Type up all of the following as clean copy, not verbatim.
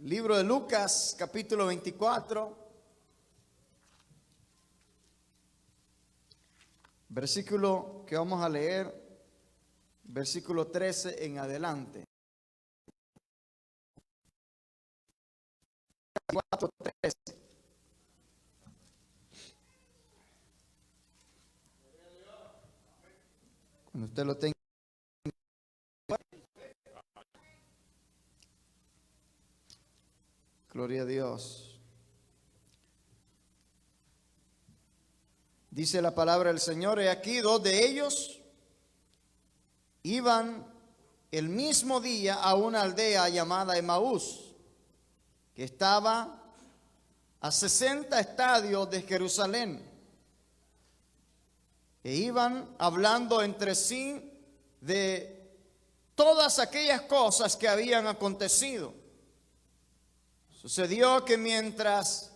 Libro de Lucas, capítulo 24, versículo que vamos a leer, versículo 13 en adelante. 4:13. Cuando usted lo tenga. Gloria a Dios. Dice la palabra del Señor: he aquí, dos de ellos iban el mismo día a una aldea llamada Emaús, que estaba a 60 estadios de Jerusalén, e iban hablando entre sí de todas aquellas cosas que habían acontecido. Sucedió que mientras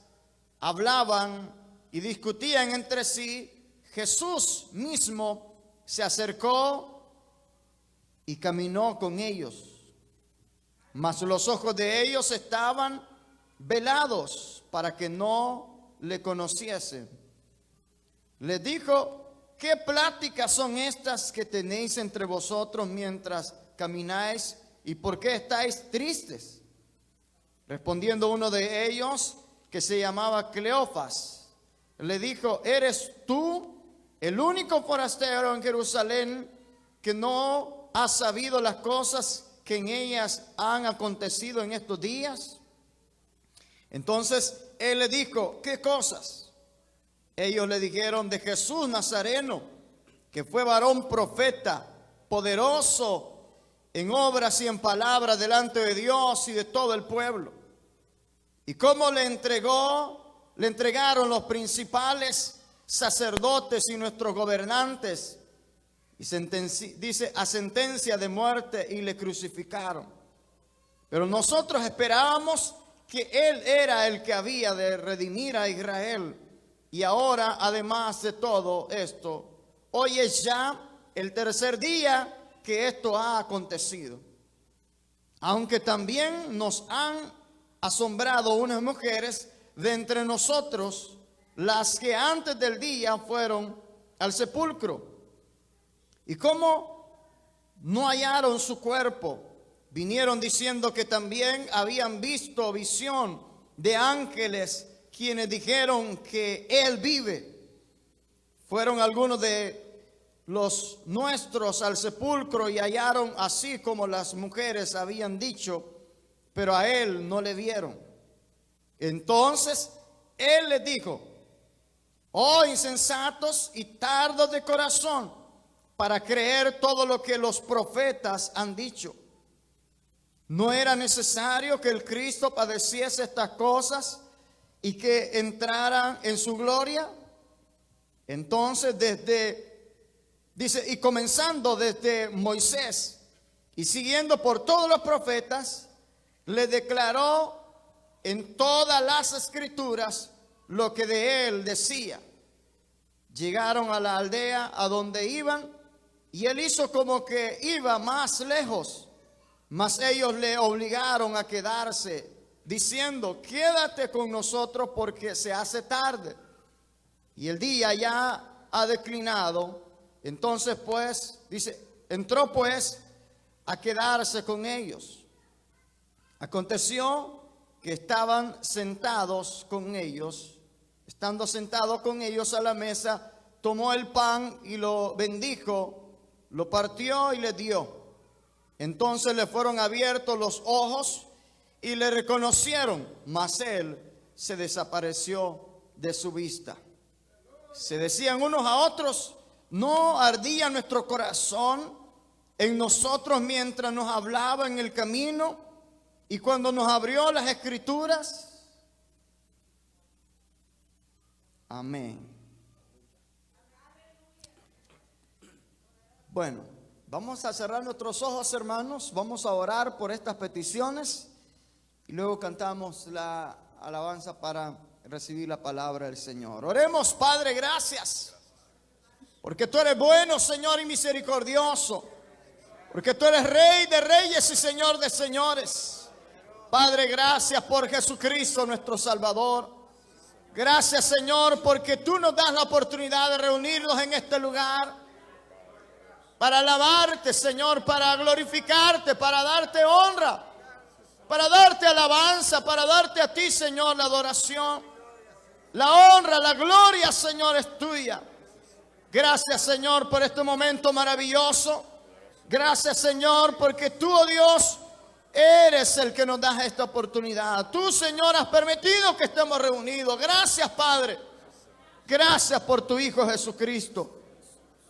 hablaban y discutían entre sí, Jesús mismo se acercó y caminó con ellos. Mas los ojos de ellos estaban velados para que no le conociesen. Les dijo: ¿qué pláticas son estas que tenéis entre vosotros mientras camináis? ¿Y por qué estáis tristes? Respondiendo uno de ellos, que se llamaba Cleofas, le dijo: ¿eres tú el único forastero en Jerusalén que no ha sabido las cosas que en ellas han acontecido en estos días? Entonces él le dijo: ¿qué cosas? Ellos le dijeron: de Jesús Nazareno, que fue varón profeta, poderoso en obras y en palabras delante de Dios y de todo el pueblo. Y cómo le entregaron los principales sacerdotes y nuestros gobernantes, y dice, a sentencia de muerte, y le crucificaron. Pero nosotros esperábamos que Él era el que había de redimir a Israel. Y ahora, además de todo esto, hoy es ya el tercer día que esto ha acontecido. Aunque también nos han asombrado unas mujeres de entre nosotros, las que antes del día fueron al sepulcro. Y como no hallaron su cuerpo, vinieron diciendo que también habían visto visión de ángeles, quienes dijeron que Él vive. Fueron algunos de los nuestros al sepulcro y hallaron así como las mujeres habían dicho, pero a Él no le vieron. Entonces Él les dijo: oh insensatos y tardos de corazón, para creer todo lo que los profetas han dicho. ¿No era necesario que el Cristo padeciese estas cosas y que entrara en su gloria? Entonces dice, y comenzando desde Moisés y siguiendo por todos los profetas, le declaró en todas las escrituras lo que de él decía. Llegaron a la aldea a donde iban, y él hizo como que iba más lejos, mas ellos le obligaron a quedarse, diciendo: quédate con nosotros porque se hace tarde y el día ya ha declinado. Entonces pues, dice, entró pues a quedarse con ellos. Aconteció que estaban sentados con ellos, estando sentados con ellos a la mesa, tomó el pan y lo bendijo, lo partió y les dio. Entonces le fueron abiertos los ojos y le reconocieron, mas él se desapareció de su vista. Se decían unos a otros: ¿no ardía nuestro corazón en nosotros mientras nos hablaba en el camino y cuando nos abrió las escrituras? Amén. Bueno, vamos a cerrar nuestros ojos, hermanos. Vamos a orar por estas peticiones y luego cantamos la alabanza para recibir la palabra del Señor. Oremos. Padre, gracias, porque tú eres bueno, Señor, y misericordioso, porque tú eres Rey de reyes y Señor de señores. Padre, gracias por Jesucristo nuestro Salvador. Gracias, Señor, porque tú nos das la oportunidad de reunirnos en este lugar para alabarte, Señor, para glorificarte, para darte honra, para darte alabanza, para darte a ti, Señor, la adoración. La honra, la gloria, Señor, es tuya. Gracias, Señor, por este momento maravilloso. Gracias, Señor, porque tú, oh Dios, eres el que nos da esta oportunidad. Tú, Señor, has permitido que estemos reunidos. Gracias, Padre. Gracias por tu Hijo Jesucristo.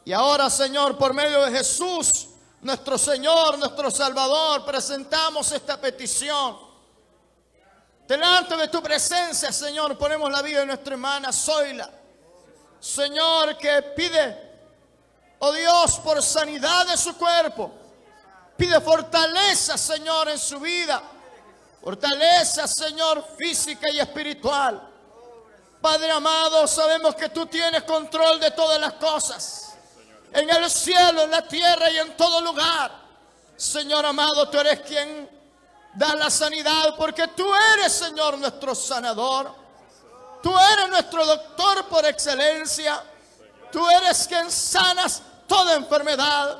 Y ahora, Señor, por medio de Jesús, nuestro Señor, nuestro Salvador, presentamos esta petición. Delante de tu presencia, Señor, ponemos la vida de nuestra hermana Zoila. Señor, que pide, oh Dios, por sanidad de su cuerpo. Pide fortaleza, Señor, en su vida. Fortaleza, Señor, física y espiritual. Padre amado, sabemos que tú tienes control de todas las cosas. En el cielo, en la tierra y en todo lugar. Señor amado, tú eres quien da la sanidad, porque tú eres, Señor, nuestro sanador. Tú eres nuestro doctor por excelencia. Tú eres quien sanas toda enfermedad.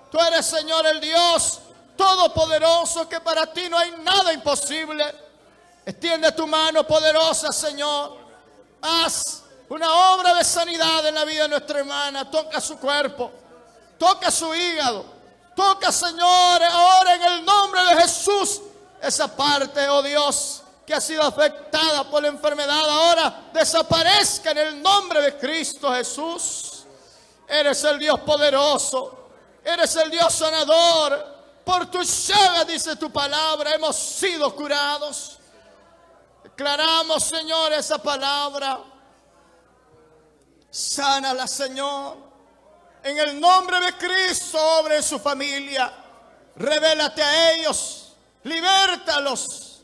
Tú eres, Señor, el Dios todopoderoso, que para ti no hay nada imposible. Extiende tu mano poderosa, Señor. Haz una obra de sanidad en la vida de nuestra hermana. Toca su cuerpo, toca su hígado. Toca, Señor, ahora en el nombre de Jesús, esa parte, oh Dios, que ha sido afectada por la enfermedad, ahora desaparezca en el nombre de Cristo Jesús. Eres el Dios poderoso. Eres el Dios sanador. Por tu llaga, dice tu palabra, hemos sido curados. Declaramos, Señor, esa palabra. Sánala, Señor. En el nombre de Cristo, obra en su familia. Revélate a ellos. Libértalos.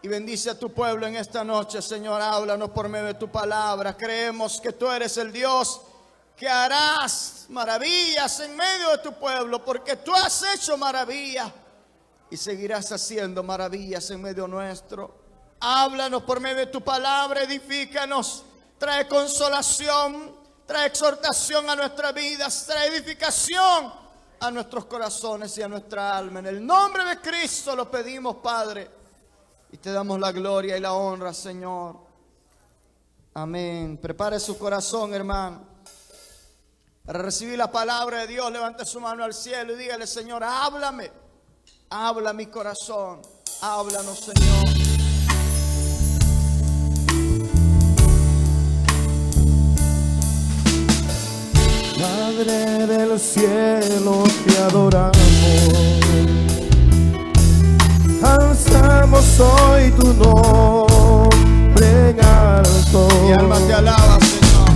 Y bendice a tu pueblo en esta noche, Señor. Háblanos por medio de tu palabra. Creemos que tú eres el Dios que harás maravillas en medio de tu pueblo, porque tú has hecho maravillas y seguirás haciendo maravillas en medio nuestro. Háblanos por medio de tu palabra, edifícanos, trae consolación, trae exhortación a nuestras vidas, trae edificación a nuestros corazones y a nuestra alma. En el nombre de Cristo lo pedimos, Padre, y te damos la gloria y la honra, Señor. Amén. Prepare su corazón, hermano, para recibir la palabra de Dios. Levante su mano al cielo y dígale: Señor, háblame, habla mi corazón, háblanos, Señor. Madre del cielo, te adoramos, alzamos hoy tu nombre en alto. Mi alma te alaba, Señor.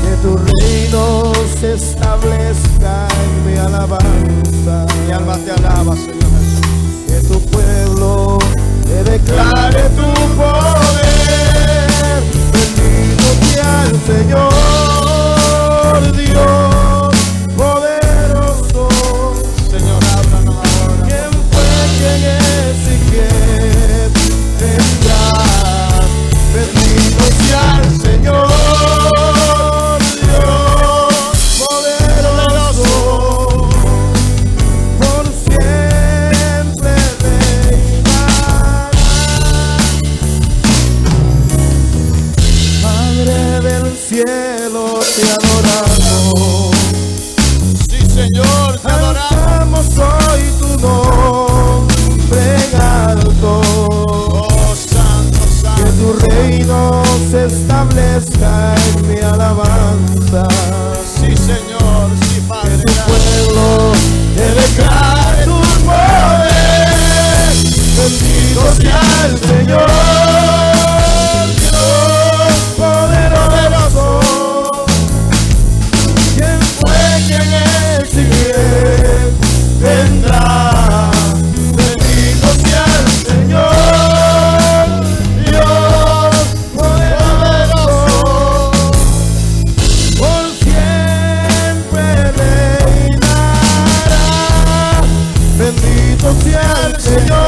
Que tu reino se establezca en mi alabanza. Mi alma te alaba, Señor Jesús. Que tu pueblo te declare tu poder. Bendito sea el Señor, Dios poderoso. Señor, háblanos ahora. ¿Quién fue, quién es y quién vendrá? Bendito sea el Señor, Dios poderoso, por siempre reinará. Madre del cielo, te adoramos. Sí, Señor, te adoramos. Alzamos hoy tu nombre en alto. Oh, santo, Que santo. tu reino se establezca en mi alabanza. Sí, Señor, sí, Que Padre. tu pueblo te declare tu poder. Bendito sea el Señor, Dios poderoso. ¿Quién fue, quién es y quién vendrá? Bendito sea el Señor, Dios poderoso, por siempre reinará. Bendito sea el Señor,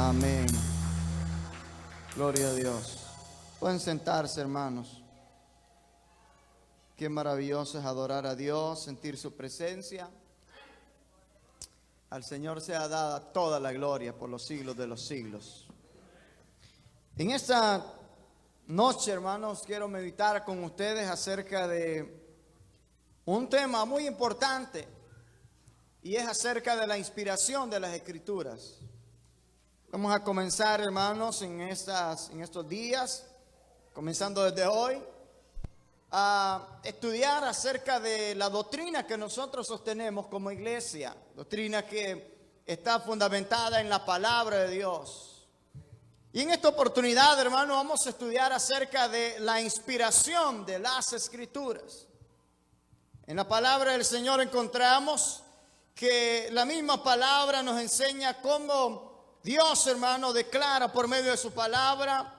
Amén. Gloria a Dios. Pueden sentarse, hermanos. Qué maravilloso es adorar a Dios, sentir su presencia. Al Señor sea dada toda la gloria por los siglos de los siglos. En esta noche, hermanos, quiero meditar con ustedes acerca de un tema muy importante, y es acerca de la inspiración de las Escrituras. Vamos a comenzar, hermanos, en estos días, comenzando desde hoy, a estudiar acerca de la doctrina que nosotros sostenemos como iglesia, doctrina que está fundamentada en la palabra de Dios. Y en esta oportunidad, hermanos, vamos a estudiar acerca de la inspiración de las Escrituras. En la palabra del Señor encontramos que la misma palabra nos enseña cómo Dios, hermano, declara por medio de su palabra,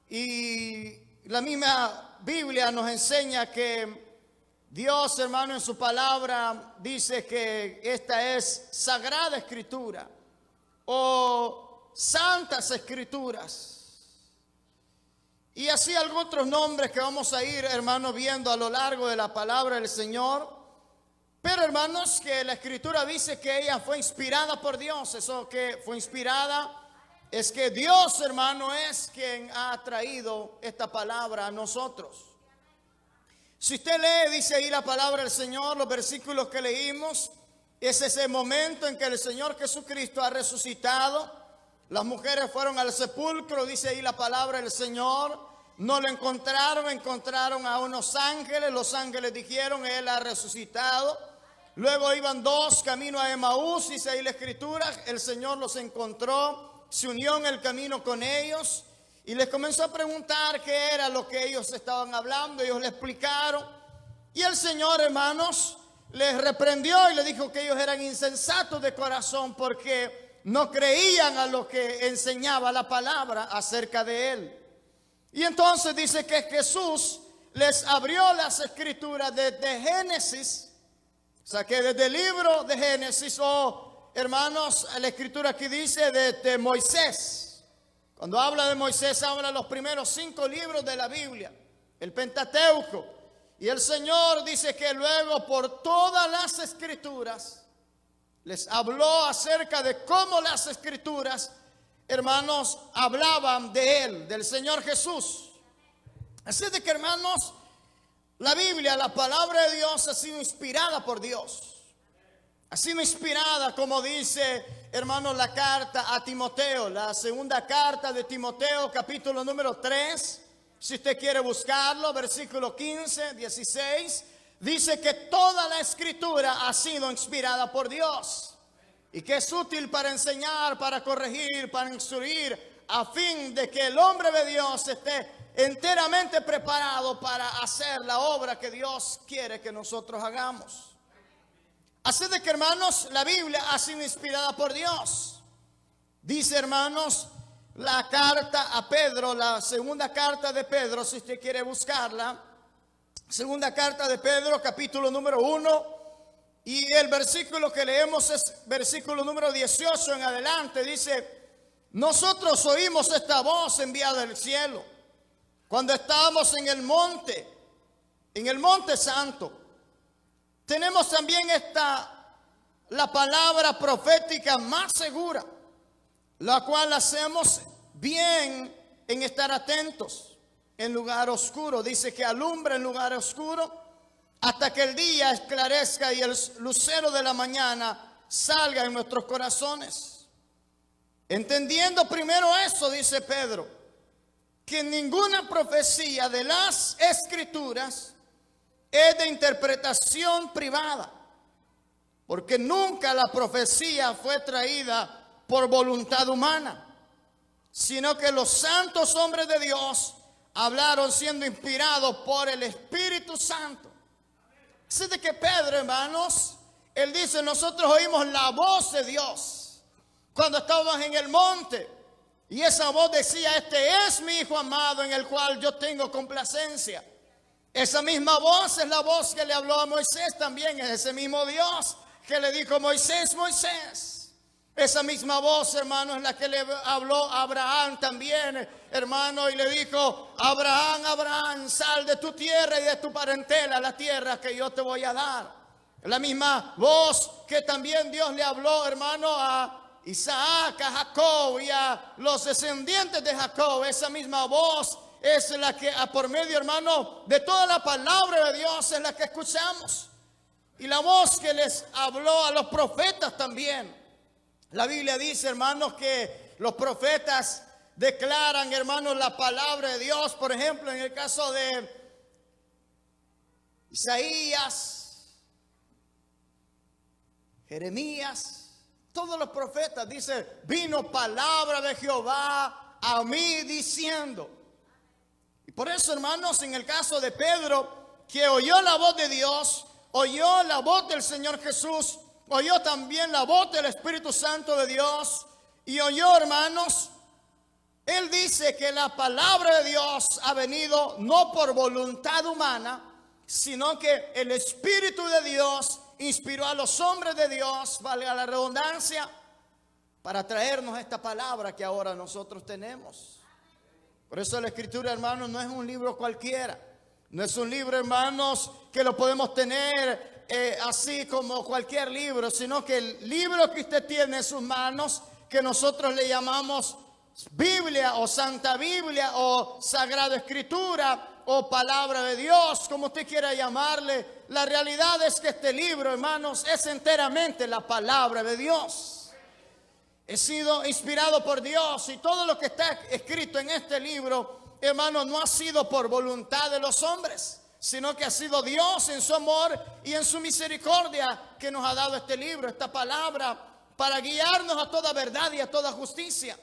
y la misma Biblia nos enseña que Dios, hermano, en su palabra dice que esta es Sagrada Escritura o Santas Escrituras. Y así algunos otros nombres que vamos a ir, hermanos, viendo a lo largo de la palabra del Señor. Pero, hermanos, que la Escritura dice que ella fue inspirada por Dios. Eso que fue inspirada es que Dios, hermano, es quien ha traído esta palabra a nosotros. Si usted lee, dice ahí la palabra del Señor, los versículos que leímos, es ese momento en que el Señor Jesucristo ha resucitado. Las mujeres fueron al sepulcro, dice ahí la palabra del Señor. No lo encontraron a unos ángeles. Los ángeles dijeron, Él ha resucitado. Luego iban dos camino a Emaús, dice ahí la Escritura. El Señor los encontró, se unió en el camino con ellos y les comenzó a preguntar qué era lo que ellos estaban hablando. Ellos le explicaron y el Señor, hermanos, les reprendió y le dijo que ellos eran insensatos de corazón porque no creían a lo que enseñaba la palabra acerca de Él. Y entonces dice que Jesús les abrió las Escrituras desde Génesis. O sea que desde el libro de Génesis, hermanos, la Escritura aquí dice desde Moisés. Cuando habla de Moisés, habla de los primeros 5 libros de la Biblia, el Pentateuco. Y el Señor dice que luego por todas las Escrituras les habló acerca de cómo las Escrituras, hermanos, hablaban de Él, del Señor Jesús. Así de que, hermanos, la Biblia, la palabra de Dios, ha sido inspirada por Dios. Ha sido inspirada, como dice, hermanos, la carta a Timoteo, la segunda carta de Timoteo, capítulo número 3. Si usted quiere buscarlo, versículo 15, 16, dice que toda la Escritura ha sido inspirada por Dios y que es útil para enseñar, para corregir, para instruir, a fin de que el hombre de Dios esté enteramente preparado para hacer la obra que Dios quiere que nosotros hagamos. Así de que, hermanos, la Biblia ha sido inspirada por Dios. Dice, hermanos, la carta a Pedro, la segunda carta de Pedro, si usted quiere buscarla, segunda carta de Pedro, capítulo número 1, y el versículo que leemos es versículo número 18 en adelante. Dice: nosotros oímos esta voz enviada del cielo cuando estábamos en el monte santo. Tenemos también la palabra profética más segura, la cual hacemos bien en estar atentos en lugar oscuro. Dice que alumbra en lugar oscuro hasta que el día esclarezca y el lucero de la mañana salga en nuestros corazones. Entendiendo primero eso, dice Pedro, que ninguna profecía de las Escrituras es de interpretación privada, porque nunca la profecía fue traída por voluntad humana, sino que los santos hombres de Dios hablaron siendo inspirados por el Espíritu Santo. Así de que Pedro, hermanos, él dice: nosotros oímos la voz de Dios cuando estábamos en el monte. Y esa voz decía: este es mi Hijo amado en el cual yo tengo complacencia. Esa misma voz es la voz que le habló a Moisés también. Es ese mismo Dios que le dijo: Moisés, Moisés. Esa misma voz, hermano, es la que le habló a Abraham también, hermano, y le dijo: Abraham, Abraham, sal de tu tierra y de tu parentela a la tierra que yo te voy a dar. La misma voz que también Dios le habló, hermano, a Isaac, a Jacob y a los descendientes de Jacob. Esa misma voz es la que, por medio, hermano, de toda la palabra de Dios, es la que escuchamos. Y la voz que les habló a los profetas también. La Biblia dice, hermanos, que los profetas declaran, hermanos, la palabra de Dios. Por ejemplo, en el caso de Isaías, Jeremías, todos los profetas dicen: vino palabra de Jehová a mí diciendo. Y por eso, hermanos, en el caso de Pedro, que oyó la voz de Dios, oyó la voz del Señor Jesús, oyó también la voz del Espíritu Santo de Dios, y oyó, hermanos, él dice que la palabra de Dios ha venido no por voluntad humana, sino que el Espíritu de Dios inspiró a los hombres de Dios, valga la redundancia, para traernos esta palabra que ahora nosotros tenemos. Por eso la Escritura, hermanos, no es un libro cualquiera. No es un libro, hermanos, que lo podemos tener así como cualquier libro, sino que el libro que usted tiene en sus manos, que nosotros le llamamos Biblia o Santa Biblia o Sagrada Escritura o Palabra de Dios, como usted quiera llamarle, la realidad es que este libro, hermanos, es enteramente la palabra de Dios. He sido inspirado por Dios, y todo lo que está escrito en este libro, hermanos, no ha sido por voluntad de los hombres, sino que ha sido Dios en su amor y en su misericordia que nos ha dado este libro, esta palabra, para guiarnos a toda verdad y a toda justicia.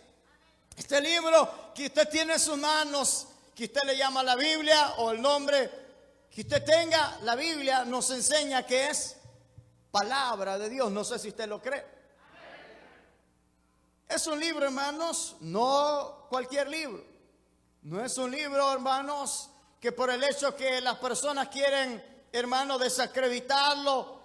Este libro que usted tiene en sus manos, que usted le llama la Biblia, o el nombre que usted tenga, la Biblia nos enseña que es palabra de Dios. No sé si usted lo cree. Es un libro, hermanos, no cualquier libro. No es un libro, hermanos, que por el hecho que las personas quieren, hermanos, desacreditarlo,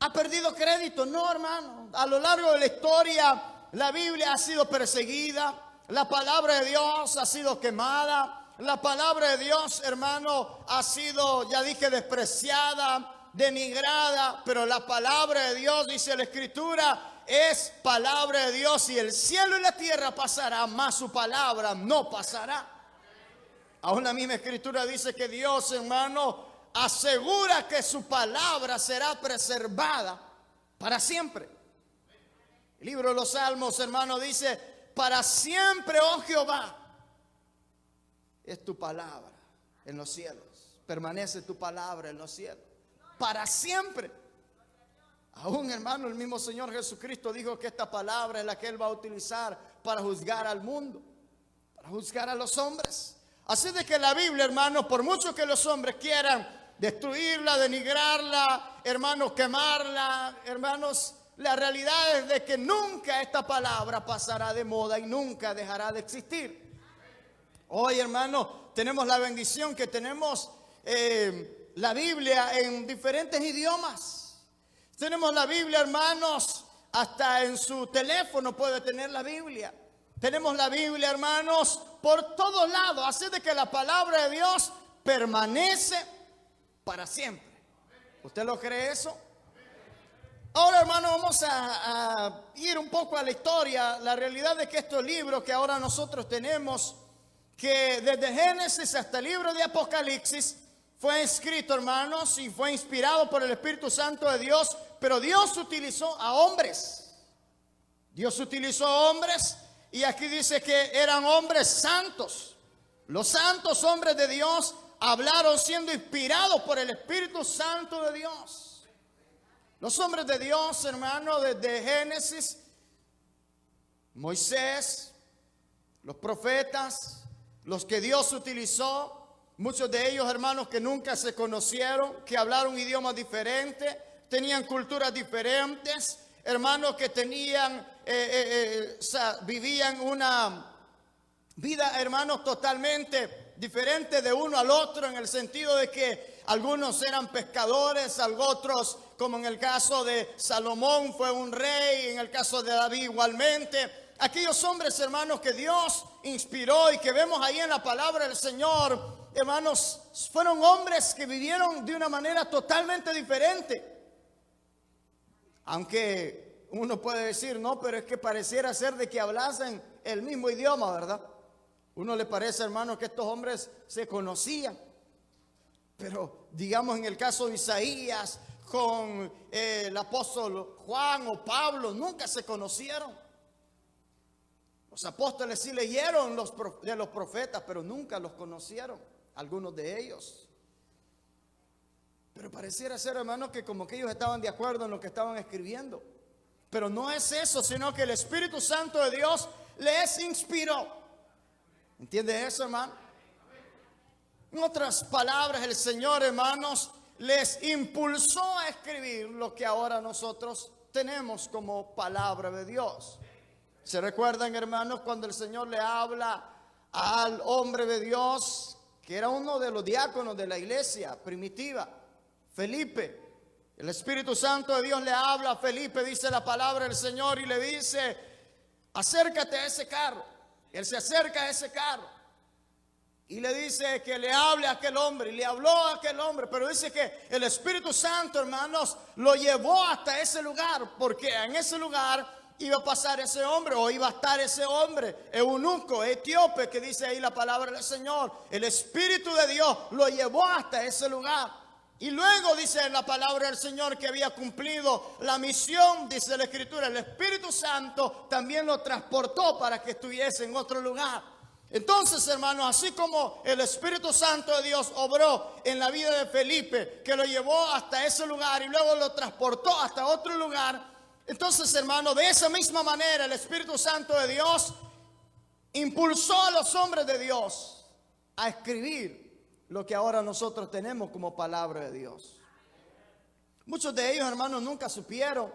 ha perdido crédito. No, hermano. A lo largo de la historia, la Biblia ha sido perseguida. La palabra de Dios ha sido quemada. La palabra de Dios, hermano, ha sido, ya dije, despreciada, denigrada. Pero la palabra de Dios, dice la Escritura, es palabra de Dios, y el cielo y la tierra pasará, mas su palabra no pasará. Aún la misma Escritura dice que Dios, hermano, asegura que su palabra será preservada para siempre. El libro de los Salmos, hermano, dice: para siempre, oh Jehová, es tu palabra en los cielos. Permanece tu palabra en los cielos para siempre. Aún, hermano, el mismo Señor Jesucristo dijo que esta palabra es la que Él va a utilizar para juzgar al mundo, para juzgar a los hombres. Así de que la Biblia, hermanos, por mucho que los hombres quieran destruirla, denigrarla, hermanos, quemarla, hermanos, la realidad es de que nunca esta palabra pasará de moda y nunca dejará de existir. Hoy, hermano, tenemos la bendición que tenemos la Biblia en diferentes idiomas. Tenemos la Biblia, hermanos, hasta en su teléfono puede tener la Biblia. Tenemos la Biblia, hermanos, por todos lados. Así de que la palabra de Dios permanece para siempre. ¿Usted lo cree eso? Ahora, hermano, vamos a ir un poco a la historia. La realidad es que estos libros que ahora nosotros tenemos, que desde Génesis hasta el libro de Apocalipsis, fue escrito, hermanos, y fue inspirado por el Espíritu Santo de Dios. Pero Dios utilizó a hombres. Dios utilizó a hombres, y aquí dice que eran hombres santos. Los santos hombres de Dios hablaron siendo inspirados por el Espíritu Santo de Dios. Los hombres de Dios, hermano, desde Génesis, Moisés, los profetas, los que Dios utilizó, muchos de ellos, hermanos, que nunca se conocieron, que hablaron idiomas diferentes, tenían culturas diferentes, hermanos, que tenían, vivían una vida, hermanos, totalmente diferente de uno al otro, en el sentido de que algunos eran pescadores, otros como en el caso de Salomón fue un rey, en el caso de David igualmente. Aquellos hombres, hermanos, que Dios inspiró y que vemos ahí en la palabra del Señor, hermanos, fueron hombres que vivieron de una manera totalmente diferente. Aunque uno puede decir, no, pero es que pareciera ser de que hablasen el mismo idioma, ¿verdad? Uno le parece, hermano, que estos hombres se conocían. Pero digamos en el caso de Isaías con el apóstol Juan o Pablo, nunca se conocieron. Los apóstoles sí leyeron de los profetas, pero nunca los conocieron, algunos de ellos. Pero pareciera ser, hermano, que como que ellos estaban de acuerdo en lo que estaban escribiendo. Pero no es eso, sino que el Espíritu Santo de Dios les inspiró. ¿Entiende eso, hermano? En otras palabras, el Señor, hermanos, les impulsó a escribir lo que ahora nosotros tenemos como palabra de Dios. ¿Se recuerdan, hermanos, cuando el Señor le habla al hombre de Dios, que era uno de los diáconos de la iglesia primitiva, Felipe? El Espíritu Santo de Dios le habla a Felipe, dice la palabra del Señor, y le dice, acércate a ese carro. Él se acerca a ese carro y le dice que le hable a aquel hombre, y le habló a aquel hombre, pero dice que el Espíritu Santo, hermanos, lo llevó hasta ese lugar, porque en ese lugar iba a pasar ese hombre, o iba a estar ese hombre, eunuco, etíope, que dice ahí la palabra del Señor. El Espíritu de Dios lo llevó hasta ese lugar. Y luego dice la palabra del Señor que había cumplido la misión, dice la Escritura. El Espíritu Santo también lo transportó para que estuviese en otro lugar. Entonces, hermanos, así como el Espíritu Santo de Dios obró en la vida de Felipe, que lo llevó hasta ese lugar y luego lo transportó hasta otro lugar, entonces, hermanos, de esa misma manera el Espíritu Santo de Dios impulsó a los hombres de Dios a escribir lo que ahora nosotros tenemos como palabra de Dios. Muchos de ellos, hermanos, nunca supieron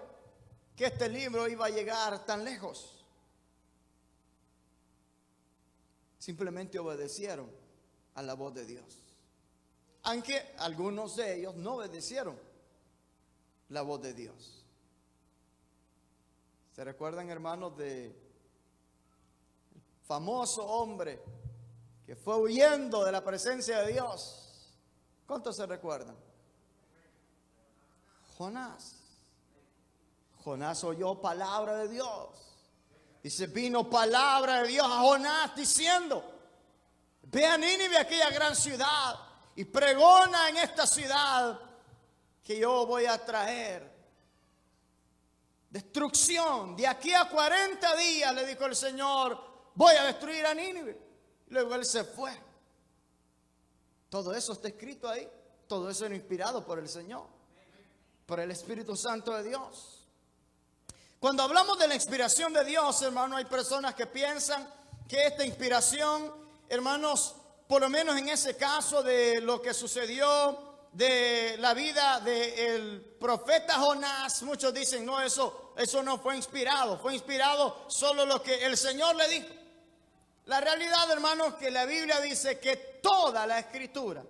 que este libro iba a llegar tan lejos. Simplemente obedecieron a la voz de Dios. Aunque algunos de ellos no obedecieron la voz de Dios. ¿Se recuerdan, hermanos, del famoso hombre que fue huyendo de la presencia de Dios? ¿Cuántos se recuerdan? Jonás. Jonás oyó palabra de Dios. Y se vino palabra de Dios a Jonás diciendo, ve a Nínive, aquella gran ciudad, y pregona en esta ciudad que yo voy a traer destrucción. De aquí a 40 días, le dijo el Señor, voy a destruir a Nínive. Luego él se fue. Todo eso está escrito ahí. Todo eso era inspirado por el Señor, por el Espíritu Santo de Dios. Cuando hablamos de la inspiración de Dios, hermano, hay personas que piensan que esta inspiración, hermanos, por lo menos en ese caso de lo que sucedió de la vida del profeta Jonás, muchos dicen, no, eso no fue inspirado solo lo que el Señor le dijo. La realidad, hermanos, que la Biblia dice que toda la escritura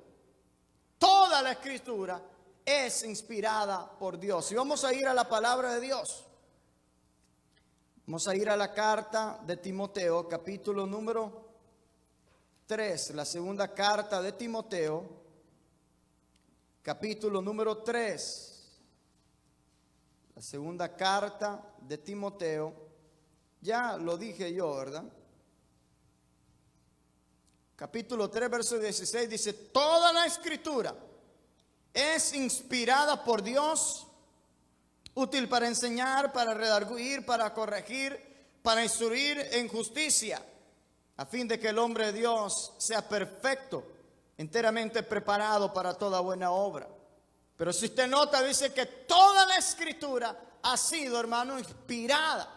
es inspirada por Dios. Y vamos a ir a la palabra de Dios. Vamos a ir a la carta de Timoteo, capítulo número 3, la segunda carta de Timoteo, capítulo número 3. La segunda carta de Timoteo, ya lo dije yo, ¿verdad? Capítulo 3, verso 16 dice, toda la escritura es inspirada por Dios, útil para enseñar, para redarguir, para corregir, para instruir en justicia, a fin de que el hombre de Dios sea perfecto, enteramente preparado para toda buena obra. Pero si usted nota, dice que toda la escritura ha sido, hermano, inspirada.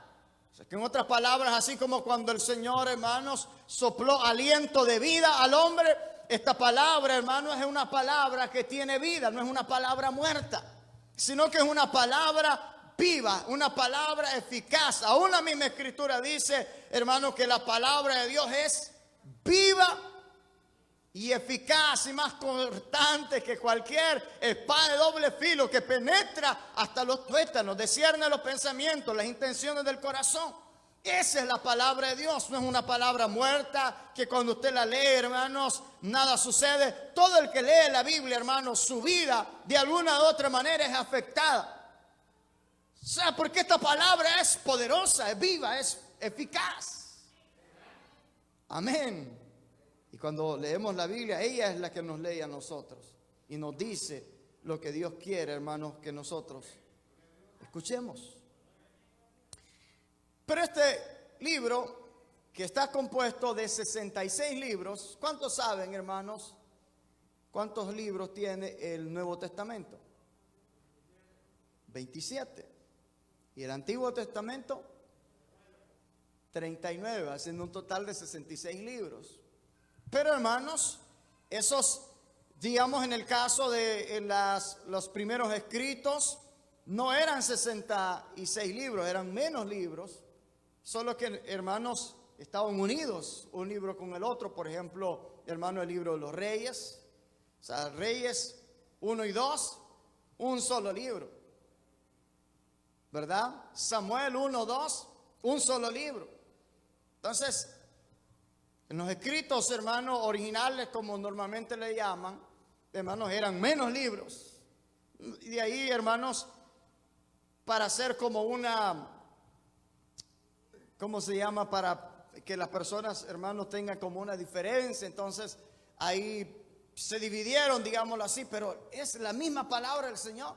O sea, que en otras palabras, así como cuando el Señor, hermanos, sopló aliento de vida al hombre, esta palabra, hermano, es una palabra que tiene vida, no es una palabra muerta, sino que es una palabra viva, una palabra eficaz. Aún la misma escritura dice, hermano, que la palabra de Dios es viva y eficaz y más cortante que cualquier espada de doble filo, que penetra hasta los tuétanos, discierne los pensamientos, las intenciones del corazón. Esa es la palabra de Dios. No es una palabra muerta que cuando usted la lee, hermanos, nada sucede. Todo el que lee la Biblia, hermanos, su vida de alguna u otra manera es afectada. O sea, porque esta palabra es poderosa, es viva, es eficaz. Amén. Y cuando leemos la Biblia, ella es la que nos lee a nosotros y nos dice lo que Dios quiere, hermanos, que nosotros escuchemos. Pero este libro, que está compuesto de 66 libros, ¿cuántos saben, hermanos, cuántos libros tiene el Nuevo Testamento? 27. Y el Antiguo Testamento, 39, haciendo un total de 66 libros. Pero, hermanos, esos, digamos, en el caso de los primeros escritos, no eran 66 libros, eran menos libros. Solo que, hermanos, estaban unidos un libro con el otro. Por ejemplo, hermano, el libro de los Reyes. O sea, Reyes 1 y 2, un solo libro, ¿verdad? Samuel 1, 2, un solo libro. Entonces, en los escritos, hermanos, originales, como normalmente le llaman, hermanos, eran menos libros. Y de ahí, hermanos, para hacer como una, ¿cómo se llama? Para que las personas, hermanos, tengan como una diferencia. Entonces, ahí se dividieron, digámoslo así, pero es la misma palabra del Señor.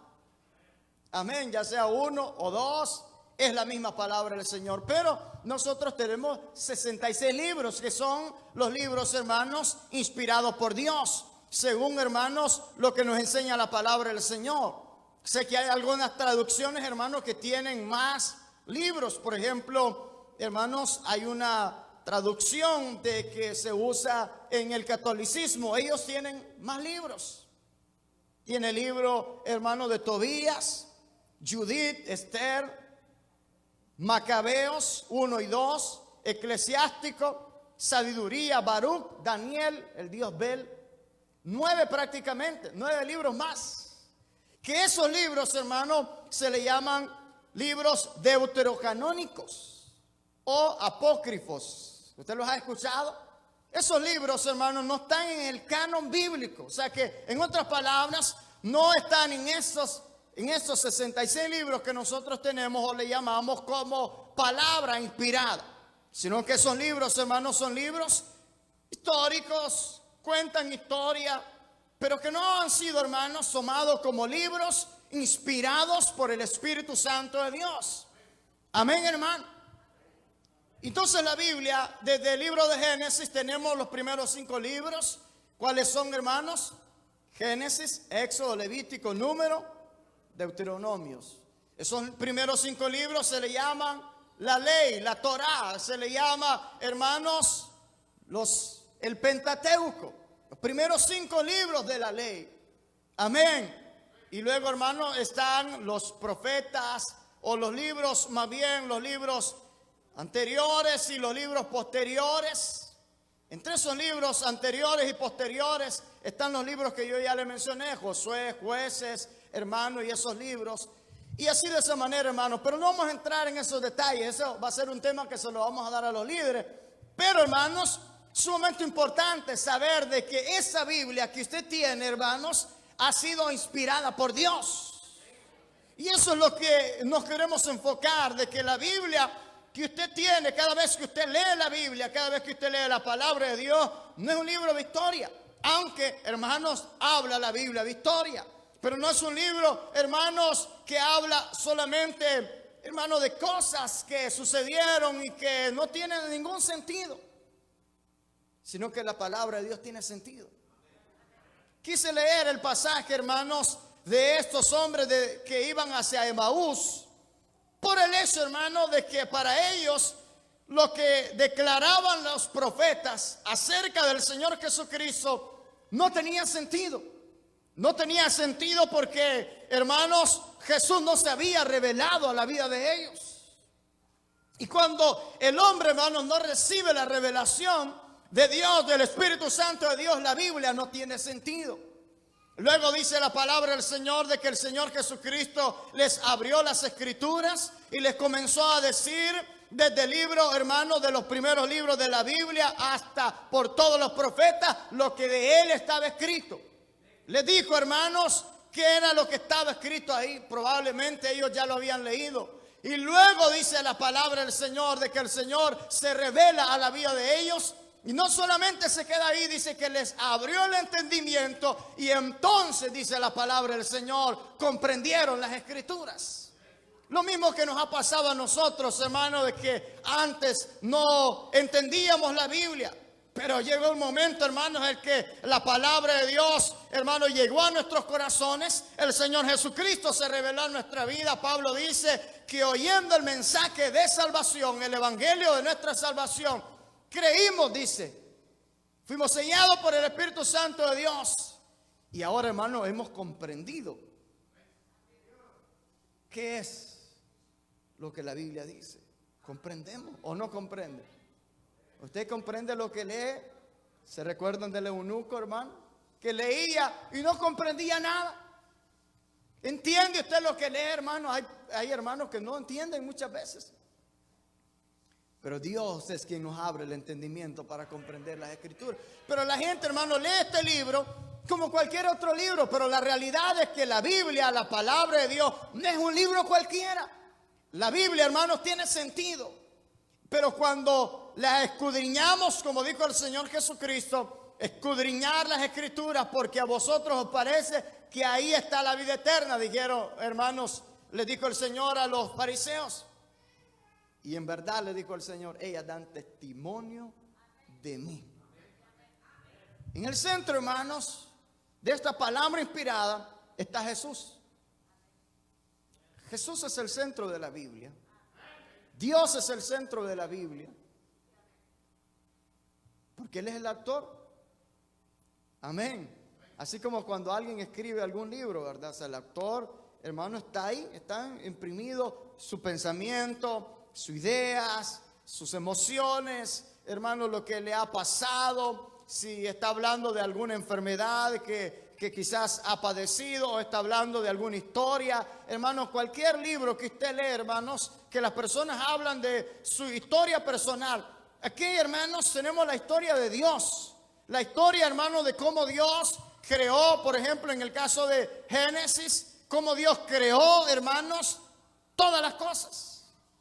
Amén, ya sea uno o dos, es la misma palabra del Señor. Pero nosotros tenemos 66 libros, que son los libros, hermanos, inspirados por Dios, según, hermanos, lo que nos enseña la palabra del Señor. Sé que hay algunas traducciones, hermanos, que tienen más libros. Por ejemplo, hermanos, hay una traducción de que se usa en el catolicismo. Ellos tienen más libros. Tiene el libro, hermano, de Tobías, Judith, Esther, Macabeos 1 y 2, Eclesiástico, Sabiduría, Baruch, Daniel, el dios Bel. 9 prácticamente, 9 libros más. Que esos libros, hermano, se le llaman libros deuterocanónicos o apócrifos. ¿Usted los ha escuchado? Esos libros, hermanos, no están en el canon bíblico. O sea que, en otras palabras, no están en esos 66 libros que nosotros tenemos o le llamamos como palabra inspirada. Sino que esos libros, hermanos, son libros históricos, cuentan historia, pero que no han sido, hermanos, tomados como libros inspirados por el Espíritu Santo de Dios. Amén, hermano. Entonces la Biblia, desde el libro de Génesis, tenemos los primeros 5 libros. ¿Cuáles son, hermanos? Génesis, Éxodo, Levítico, Número, Deuteronomios. Esos primeros 5 libros se le llaman la ley, la Torá. Se le llama, hermanos, el Pentateuco. Los primeros 5 libros de la ley. Amén. Y luego, hermanos, están los profetas o los libros, más bien los libros anteriores y los libros posteriores. Entre esos libros anteriores y posteriores están los libros que yo ya le mencioné, Josué, Jueces, hermanos, y esos libros. Y así de esa manera, hermanos, pero no vamos a entrar en esos detalles. Eso va a ser un tema que se lo vamos a dar a los líderes. Pero, hermanos, sumamente importante saber de que esa Biblia que usted tiene, hermanos, ha sido inspirada por Dios. Y eso es lo que nos queremos enfocar, de que la Biblia que usted tiene, cada vez que usted lee la Biblia, cada vez que usted lee la palabra de Dios, no es un libro de historia. Aunque, hermanos, habla la Biblia de historia, pero no es un libro, hermanos, que habla solamente, hermanos, de cosas que sucedieron y que no tienen ningún sentido, sino que la palabra de Dios tiene sentido. Quise leer el pasaje, hermanos, de estos hombres que iban hacia Emaús, por el hecho, hermano, de que para ellos lo que declaraban los profetas acerca del Señor Jesucristo no tenía sentido. No tenía sentido porque, hermanos, Jesús no se había revelado a la vida de ellos. Y cuando el hombre, hermanos, no recibe la revelación, de Dios, del Espíritu Santo de Dios, la Biblia no tiene sentido. Luego dice la palabra del Señor de que el Señor Jesucristo les abrió las Escrituras y les comenzó a decir desde el libro, hermanos, de los primeros libros de la Biblia hasta por todos los profetas, lo que de Él estaba escrito. Les dijo, hermanos, qué era lo que estaba escrito ahí. Probablemente ellos ya lo habían leído. Y luego dice la palabra del Señor de que el Señor se revela a la vida de ellos. Y no solamente se queda ahí, dice que les abrió el entendimiento y entonces, dice la palabra del Señor, comprendieron las Escrituras. Lo mismo que nos ha pasado a nosotros, hermanos, de que antes no entendíamos la Biblia. Pero llegó un momento, hermanos, en el que la palabra de Dios, hermanos, llegó a nuestros corazones. El Señor Jesucristo se reveló en nuestra vida. Pablo dice que oyendo el mensaje de salvación, el evangelio de nuestra salvación, creímos, dice, fuimos sellados por el Espíritu Santo de Dios. Y ahora, hermanos, hemos comprendido qué es lo que la Biblia dice. ¿Comprendemos o no comprende? ¿Usted comprende lo que lee? ¿Se recuerdan del eunuco, hermano? Que leía y no comprendía nada. ¿Entiende usted lo que lee, hermano? Hay hermanos que no entienden muchas veces. Pero Dios es quien nos abre el entendimiento para comprender las Escrituras. Pero la gente, hermano, lee este libro como cualquier otro libro. Pero la realidad es que la Biblia, la palabra de Dios, no es un libro cualquiera. La Biblia, hermanos, tiene sentido. Pero cuando la escudriñamos, como dijo el Señor Jesucristo, escudriñar las Escrituras, porque a vosotros os parece que ahí está la vida eterna, dijeron, hermanos, les dijo el Señor a los fariseos. Y en verdad le dijo el Señor, ellas dan testimonio de mí. En el centro, hermanos, de esta palabra inspirada está Jesús. Jesús es el centro de la Biblia. Dios es el centro de la Biblia. Porque Él es el autor. Amén. Así como cuando alguien escribe algún libro, ¿verdad? O sea, el autor, hermano, está ahí, están imprimidos su pensamiento, sus ideas, sus emociones, hermano, lo que le ha pasado, si está hablando de alguna enfermedad que quizás ha padecido, o está hablando de alguna historia, hermanos, cualquier libro que usted lee, hermanos, que las personas hablan de su historia personal. Aquí, hermanos, tenemos la historia de Dios, la historia, hermanos, de cómo Dios creó, por ejemplo, en el caso de Génesis, cómo Dios creó, hermanos, todas las cosas.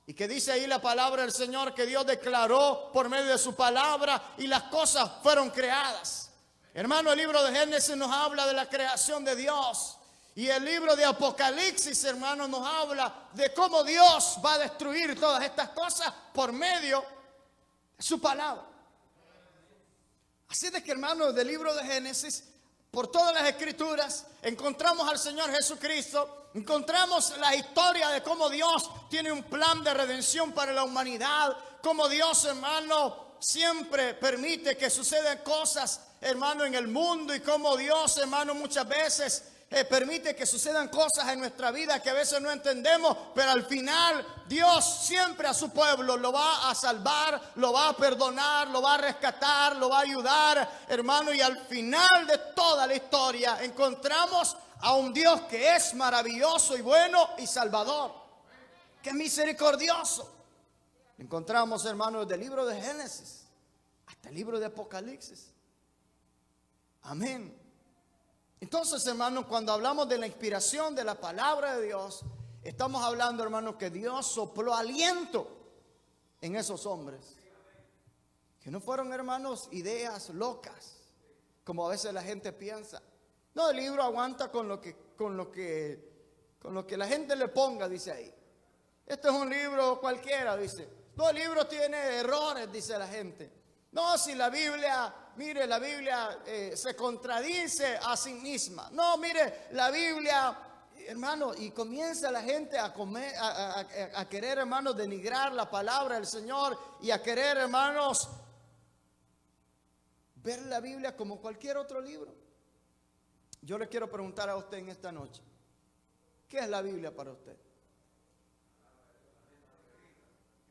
Y que dice ahí la palabra del Señor que Dios declaró por medio de su palabra y las cosas fueron creadas. Hermano, el libro de Génesis nos habla de la creación de Dios. Y el libro de Apocalipsis, hermano, nos habla de cómo Dios va a destruir todas estas cosas por medio de su palabra. Así de que, hermano, del libro de Génesis, por todas las Escrituras, encontramos al Señor Jesucristo. Encontramos la historia de cómo Dios tiene un plan de redención para la humanidad. Cómo Dios, hermano, siempre permite que sucedan cosas, hermano, en el mundo. Y cómo Dios, hermano, muchas veces permite que sucedan cosas en nuestra vida que a veces no entendemos. Pero al final Dios siempre a su pueblo lo va a salvar, lo va a perdonar, lo va a rescatar, lo va a ayudar, hermano. Y al final de toda la historia encontramos a un Dios que es maravilloso y bueno y salvador, que es misericordioso. Encontramos, hermanos, del libro de Génesis hasta el libro de Apocalipsis. Amén. Entonces, hermanos, cuando hablamos de la inspiración de la palabra de Dios, estamos hablando, hermanos, que Dios sopló aliento en esos hombres. Que no fueron, hermanos, ideas locas, como a veces la gente piensa. No, el libro aguanta con lo que la gente le ponga, dice ahí. Este es un libro cualquiera, dice. No, el libro tiene errores, dice la gente. No, si la Biblia, mire, la Biblia se contradice a sí misma. No, mire, la Biblia, hermano, y comienza la gente a querer, hermanos, denigrar la palabra del Señor y a querer, hermanos, ver la Biblia como cualquier otro libro. Yo le quiero preguntar a usted en esta noche, ¿qué es la Biblia para usted?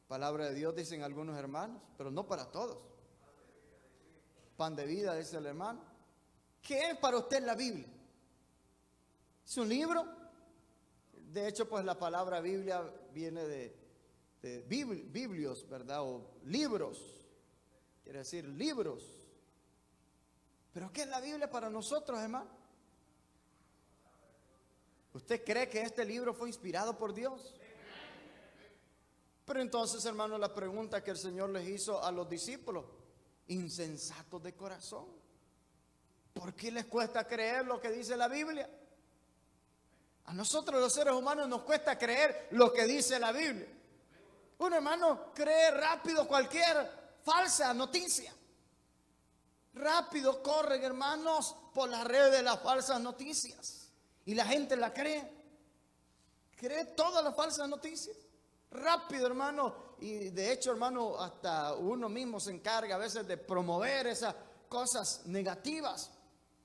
Palabra de Dios, dicen algunos hermanos, pero no para todos. pan de vida, dice el hermano. ¿Qué es para usted la Biblia? ¿Es un libro? De hecho, pues la palabra Biblia viene de biblios, ¿verdad? O libros. Quiere decir libros. ¿Pero qué es la Biblia para nosotros, hermano? ¿Usted cree que este libro fue inspirado por Dios? Pero entonces, hermano, la pregunta que el Señor les hizo a los discípulos: insensatos de corazón, ¿por qué les cuesta creer lo que dice la Biblia? A nosotros los seres humanos nos cuesta creer lo que dice la Biblia. Un hermano cree rápido cualquier falsa noticia. Rápido corren, hermanos, por las redes de las falsas noticias. Y la gente la cree. Cree todas las falsas noticias. Rápido, hermano. Y de hecho, hermano, hasta uno mismo se encarga a veces de promover esas cosas negativas.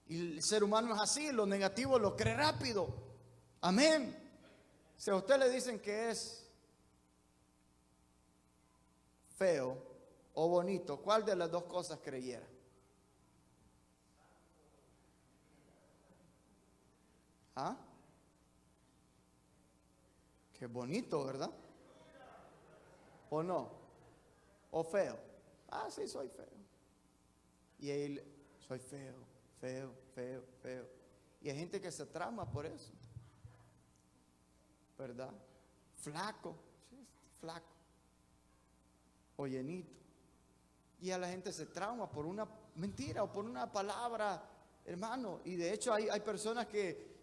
Y el ser humano es así, lo negativo lo cree rápido. Amén. Si a usted le dicen que es feo o bonito, ¿cuál de las dos cosas creyera? ¿Ah? Qué bonito, ¿verdad? ¿O no? ¿O feo? Ah, sí, soy feo. Y él, soy feo, feo, feo, feo. Y hay gente que se trauma por eso, ¿verdad? Flaco, sí, flaco. O llenito. Y a la gente se trauma por una mentira o por una palabra, hermano. Y de hecho hay personas que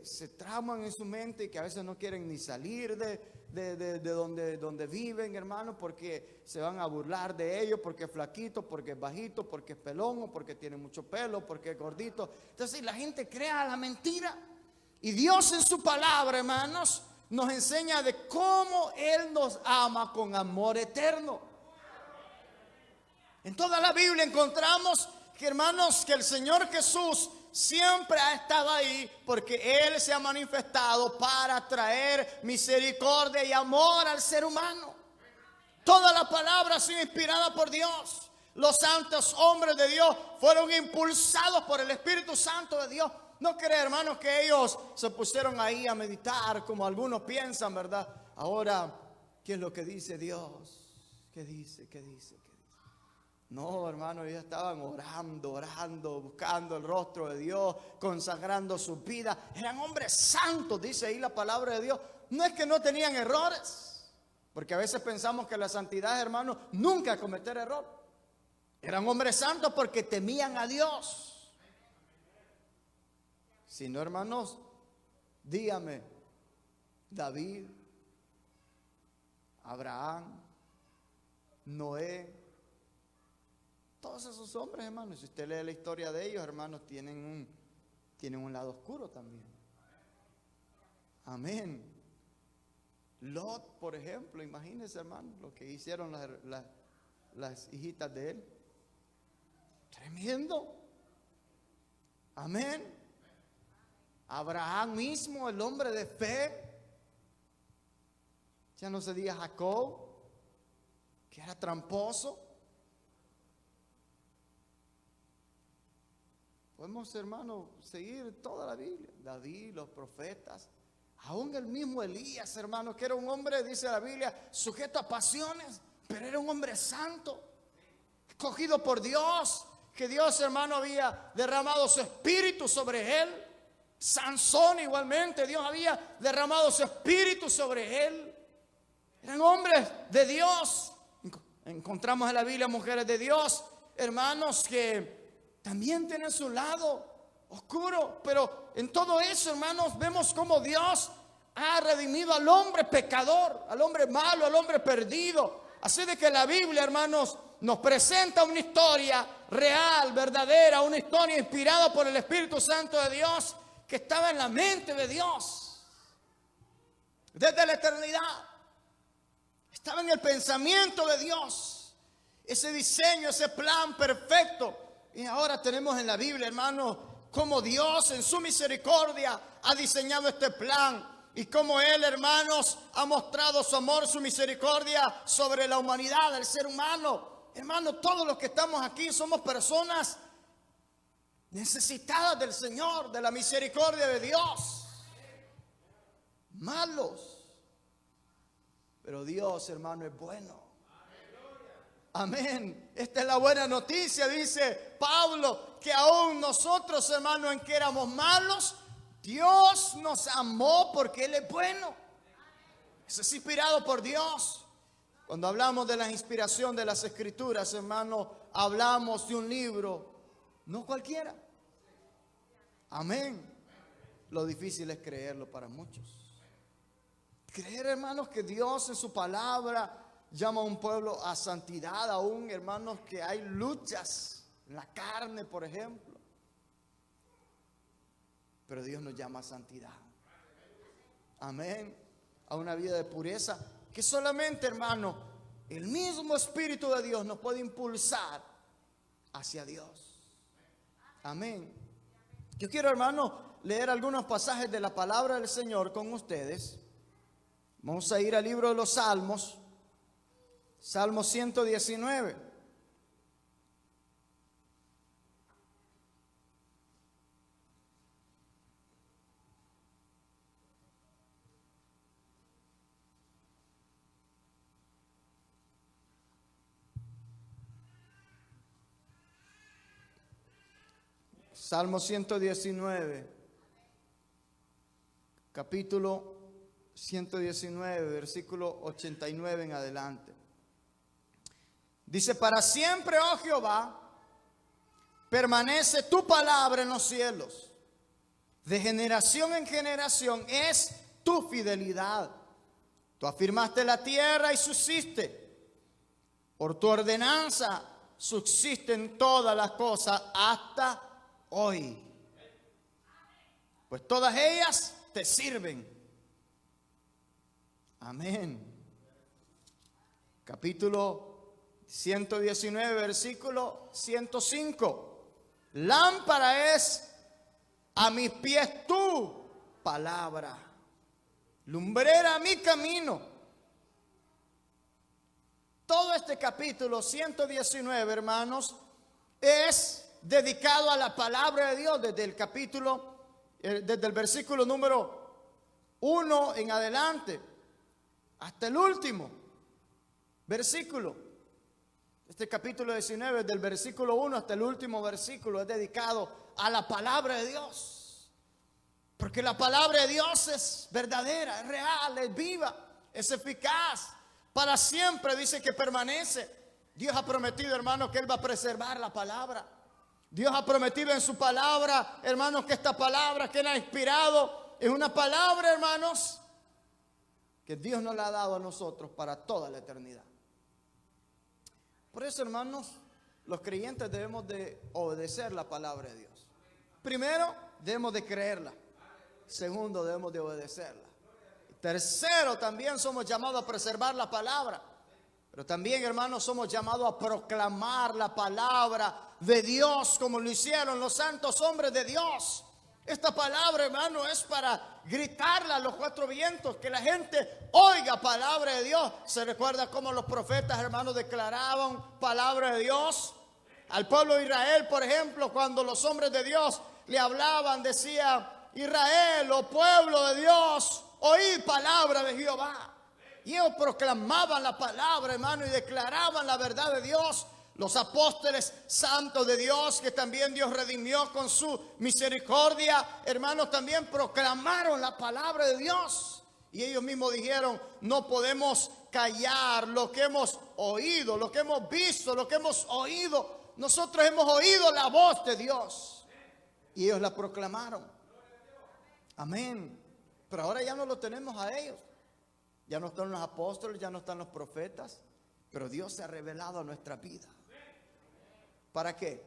se trauman en su mente y que a veces no quieren ni salir de donde viven, hermano, porque se van a burlar de ellos, porque es flaquito, porque es bajito, porque es pelón, o porque tiene mucho pelo, porque es gordito. Entonces la gente crea la mentira. Y Dios en su palabra, hermanos, nos enseña de cómo Él nos ama con amor eterno. En toda la Biblia encontramos que, hermanos, que el Señor Jesús siempre ha estado ahí porque Él se ha manifestado para traer misericordia y amor al ser humano. Toda la palabra ha sido inspirada por Dios. Los santos hombres de Dios fueron impulsados por el Espíritu Santo de Dios. No cree, hermanos, que ellos se pusieron ahí a meditar como algunos piensan, ¿verdad? Ahora, ¿qué es lo que dice Dios? ¿Qué dice? ¿Qué dice? No, hermano, ellos estaban orando, buscando el rostro de Dios, consagrando su vida. Eran hombres santos, dice ahí la palabra de Dios. No es que no tenían errores, porque a veces pensamos que la santidad, hermano, nunca cometer error. Eran hombres santos porque temían a Dios. Si no, hermanos, dígame, David, Abraham, Noé, todos esos hombres, hermanos, si usted lee la historia de ellos, hermanos, tienen un lado oscuro también. Amén. Lot, por ejemplo, imagínense, hermano, lo que hicieron las hijitas de él. Tremendo. Amén. Abraham mismo, el hombre de fe. Ya no se diga Jacob, que era tramposo. Podemos, hermano, seguir toda la Biblia. David, los profetas, aún el mismo Elías, hermano, que era un hombre, dice la Biblia, sujeto a pasiones, pero era un hombre santo, escogido por Dios, que Dios, hermano, había derramado su espíritu sobre él. Sansón igualmente, Dios había derramado su espíritu sobre él. Eran hombres de Dios. Encontramos en la Biblia mujeres de Dios, hermanos, que también tienen su lado oscuro, pero en todo eso, hermanos, vemos cómo Dios ha redimido al hombre pecador, al hombre malo, al hombre perdido. Así de que la Biblia, hermanos, nos presenta una historia real, verdadera, una historia inspirada por el Espíritu Santo de Dios, que estaba en la mente de Dios desde la eternidad. Estaba en el pensamiento de Dios, ese diseño, ese plan perfecto. Y ahora tenemos en la Biblia, hermano, cómo Dios en su misericordia ha diseñado este plan. Y cómo Él, hermanos, ha mostrado su amor, su misericordia sobre la humanidad, el ser humano. hermano, todos los que estamos aquí somos personas necesitadas del Señor, de la misericordia de Dios. Malos. Pero Dios, hermano, es bueno. Amén. Esta es la buena noticia, dice Pablo, que aún nosotros, hermano, en que éramos malos, Dios nos amó porque Él es bueno. Eso es inspirado por Dios. Cuando hablamos de la inspiración de las Escrituras, hermano, hablamos de un libro, no cualquiera. Amén. Lo difícil es creerlo para muchos. Creer, hermanos, que Dios en su palabra llama a un pueblo a santidad, aún, hermanos, que hay luchas en la carne, por ejemplo. Pero Dios nos llama a santidad. Amén. A una vida de pureza que solamente, hermano, el mismo Espíritu de Dios nos puede impulsar hacia Dios. Amén. Yo quiero, hermano, leer algunos pasajes de la palabra del Señor con ustedes. Vamos a ir al libro de los Salmos. Salmo 119. Salmo 119, capítulo 119, versículo 89 en adelante. Dice: para siempre, oh Jehová, permanece tu palabra en los cielos. De generación en generación es tu fidelidad. Tú afirmaste la tierra y subsiste. Por tu ordenanza subsisten todas las cosas hasta hoy. Pues todas ellas te sirven. Amén. Capítulo 119, versículo 105. Lámpara es a mis pies tu palabra, lumbrera a mi camino. Todo este capítulo 119, hermanos, es dedicado a la palabra de Dios desde el versículo número 1 en adelante hasta el último versículo. Este capítulo 19, del versículo 1 hasta el último versículo, es dedicado a la palabra de Dios. Porque la palabra de Dios es verdadera, es real, es viva, es eficaz. Para siempre dice que permanece. Dios ha prometido, hermanos, que Él va a preservar la palabra. Dios ha prometido en su palabra, hermanos, que esta palabra que Él ha inspirado es una palabra, hermanos, que Dios nos la ha dado a nosotros para toda la eternidad. Por eso, hermanos, los creyentes debemos de obedecer la palabra de Dios. Primero, debemos de creerla. Segundo, debemos de obedecerla. Tercero, también somos llamados a preservar la palabra. Pero también, hermanos, somos llamados a proclamar la palabra de Dios como lo hicieron los santos hombres de Dios. Esta palabra, hermano, es para gritarla a los cuatro vientos, que la gente oiga palabra de Dios. ¿Se recuerda cómo los profetas, hermanos, declaraban palabra de Dios? Al pueblo de Israel, por ejemplo, cuando los hombres de Dios le hablaban, decía: Israel, oh pueblo de Dios, oíd palabra de Jehová. Y ellos proclamaban la palabra, hermano, y declaraban la verdad de Dios. Los apóstoles santos de Dios, que también Dios redimió con su misericordia, hermanos, también proclamaron la palabra de Dios. Y ellos mismos dijeron: no podemos callar lo que hemos oído, lo que hemos visto, lo que hemos oído. Nosotros hemos oído la voz de Dios. Y ellos la proclamaron. Amén. Pero ahora ya no lo tenemos a ellos. Ya no están los apóstoles, ya no están los profetas. Pero Dios se ha revelado a nuestra vida. ¿Para qué?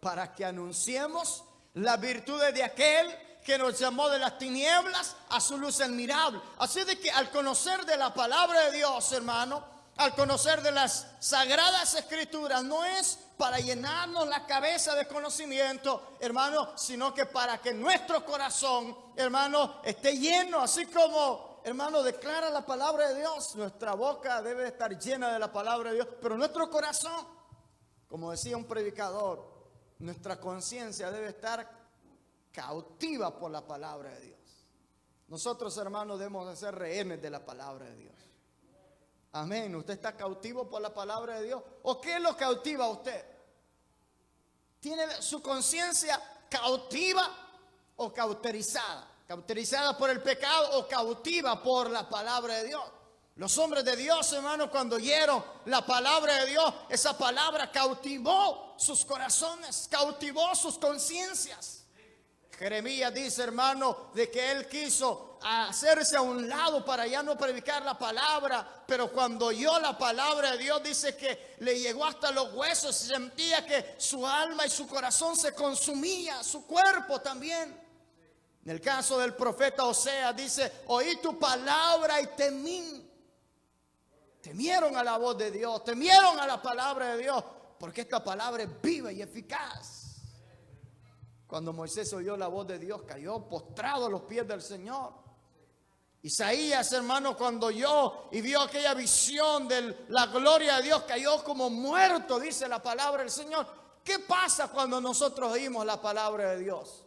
Para que anunciemos las virtudes de aquel que nos llamó de las tinieblas a su luz admirable. Así de que al conocer de la palabra de Dios, hermano, al conocer de las sagradas escrituras, no es para llenarnos la cabeza de conocimiento, hermano, sino que para que nuestro corazón, hermano, esté lleno, así como hermano, declara la palabra de Dios. Nuestra boca debe estar llena de la palabra de Dios, pero nuestro corazón, como decía un predicador, nuestra conciencia debe estar cautiva por la palabra de Dios. Nosotros, hermanos, debemos de ser rehenes de la palabra de Dios. Amén. ¿Usted está cautivo por la palabra de Dios? ¿O qué lo cautiva a usted? ¿Tiene su conciencia cautiva o cauterizada? Cauterizada por el pecado o cautiva por la palabra de Dios. Los hombres de Dios, hermanos, cuando oyeron la palabra de Dios, esa palabra cautivó sus corazones, cautivó sus conciencias. Jeremías dice, hermano, de que él quiso hacerse a un lado para ya no predicar la palabra, pero cuando oyó la palabra de Dios, dice que le llegó hasta los huesos, sentía que su alma y su corazón se consumía, su cuerpo también. En el caso del profeta Oseas dice, oí tu palabra y temí. Temieron a la voz de Dios, temieron a la palabra de Dios, porque esta palabra es viva y eficaz. Cuando Moisés oyó la voz de Dios, cayó postrado a los pies del Señor. Isaías, hermano, cuando oyó y vio aquella visión de la gloria de Dios, cayó como muerto, dice la palabra del Señor. ¿Qué pasa cuando nosotros oímos la palabra de Dios?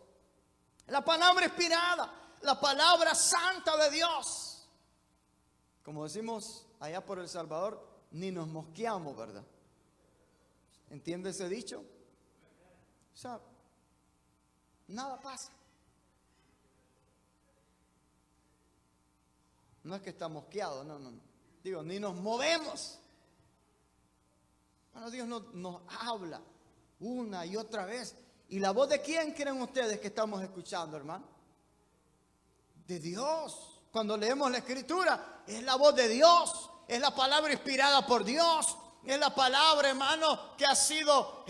La palabra inspirada, la palabra santa de Dios. Como decimos allá por El Salvador, ni nos mosqueamos, ¿verdad? ¿Entiende ese dicho? O sea, nada pasa. No es que está mosqueado, no. Digo, ni nos movemos. Bueno, Dios nos habla una y otra vez. ¿Y la voz de quién creen ustedes que estamos escuchando, hermano? De Dios. Cuando leemos la Escritura, es la voz de Dios. Es la palabra inspirada por Dios. Es la palabra, hermano, que ha sido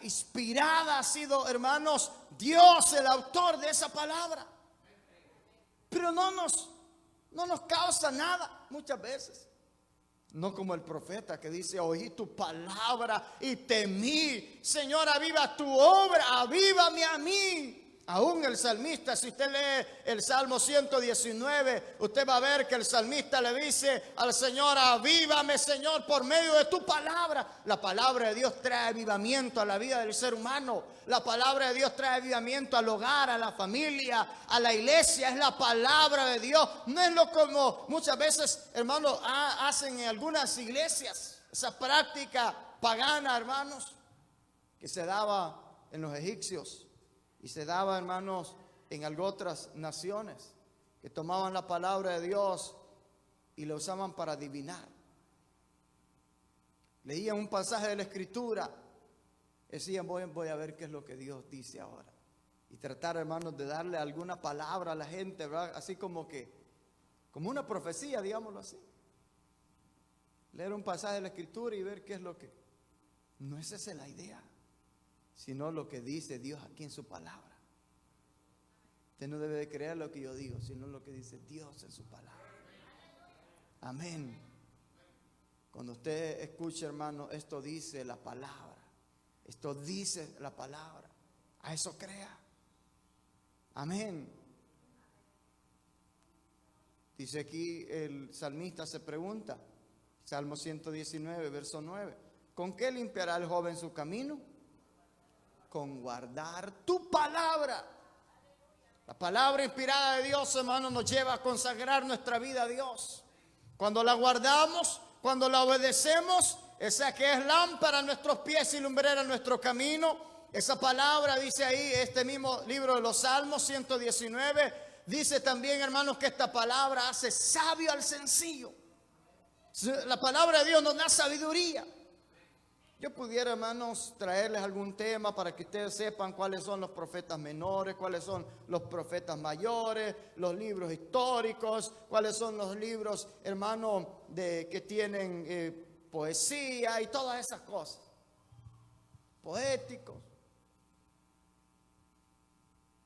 inspirada, ha sido, hermanos, Dios el autor de esa palabra. Pero no nos causa nada muchas veces. No como el profeta que dice, oí tu palabra y temí. Señor, aviva tu obra, avívame a mí. Aún el salmista, si usted lee el Salmo 119, usted va a ver que el salmista le dice al Señor, avívame, Señor, por medio de tu palabra. La palabra de Dios trae avivamiento a la vida del ser humano. La palabra de Dios trae avivamiento al hogar, a la familia, a la iglesia. Es la palabra de Dios. No es lo como muchas veces, hermanos, hacen en algunas iglesias. Esa práctica pagana, hermanos, que se daba en los egipcios. Y se daba, hermanos, en otras naciones que tomaban la palabra de Dios y la usaban para adivinar. Leían un pasaje de la Escritura, decían, voy a ver qué es lo que Dios dice ahora. Y tratar, hermanos, de darle alguna palabra a la gente, ¿verdad? Así como una profecía, digámoslo así. Leer un pasaje de la Escritura y ver qué es lo que... No es esa la idea, sino lo que dice Dios aquí en su palabra. Usted no debe de creer lo que yo digo, sino lo que dice Dios en su palabra. Amén. Cuando usted escuche, hermano, esto dice la palabra. Esto dice la palabra. A eso crea. Amén. Dice aquí el salmista se pregunta, Salmo 119, verso 9, ¿con qué limpiará el joven su camino? Con guardar tu palabra. La palabra inspirada de Dios, hermano, nos lleva a consagrar nuestra vida a Dios. Cuando la guardamos, cuando la obedecemos, esa que es lámpara a nuestros pies y lumbrera a nuestro camino. Esa palabra dice ahí, este mismo libro de los Salmos 119, dice también, hermanos, que esta palabra hace sabio al sencillo. La palabra de Dios nos da sabiduría. Yo pudiera, hermanos, traerles algún tema para que ustedes sepan cuáles son los profetas menores, cuáles son los profetas mayores, los libros históricos, cuáles son los libros, hermanos, que tienen poesía y todas esas cosas, poéticos.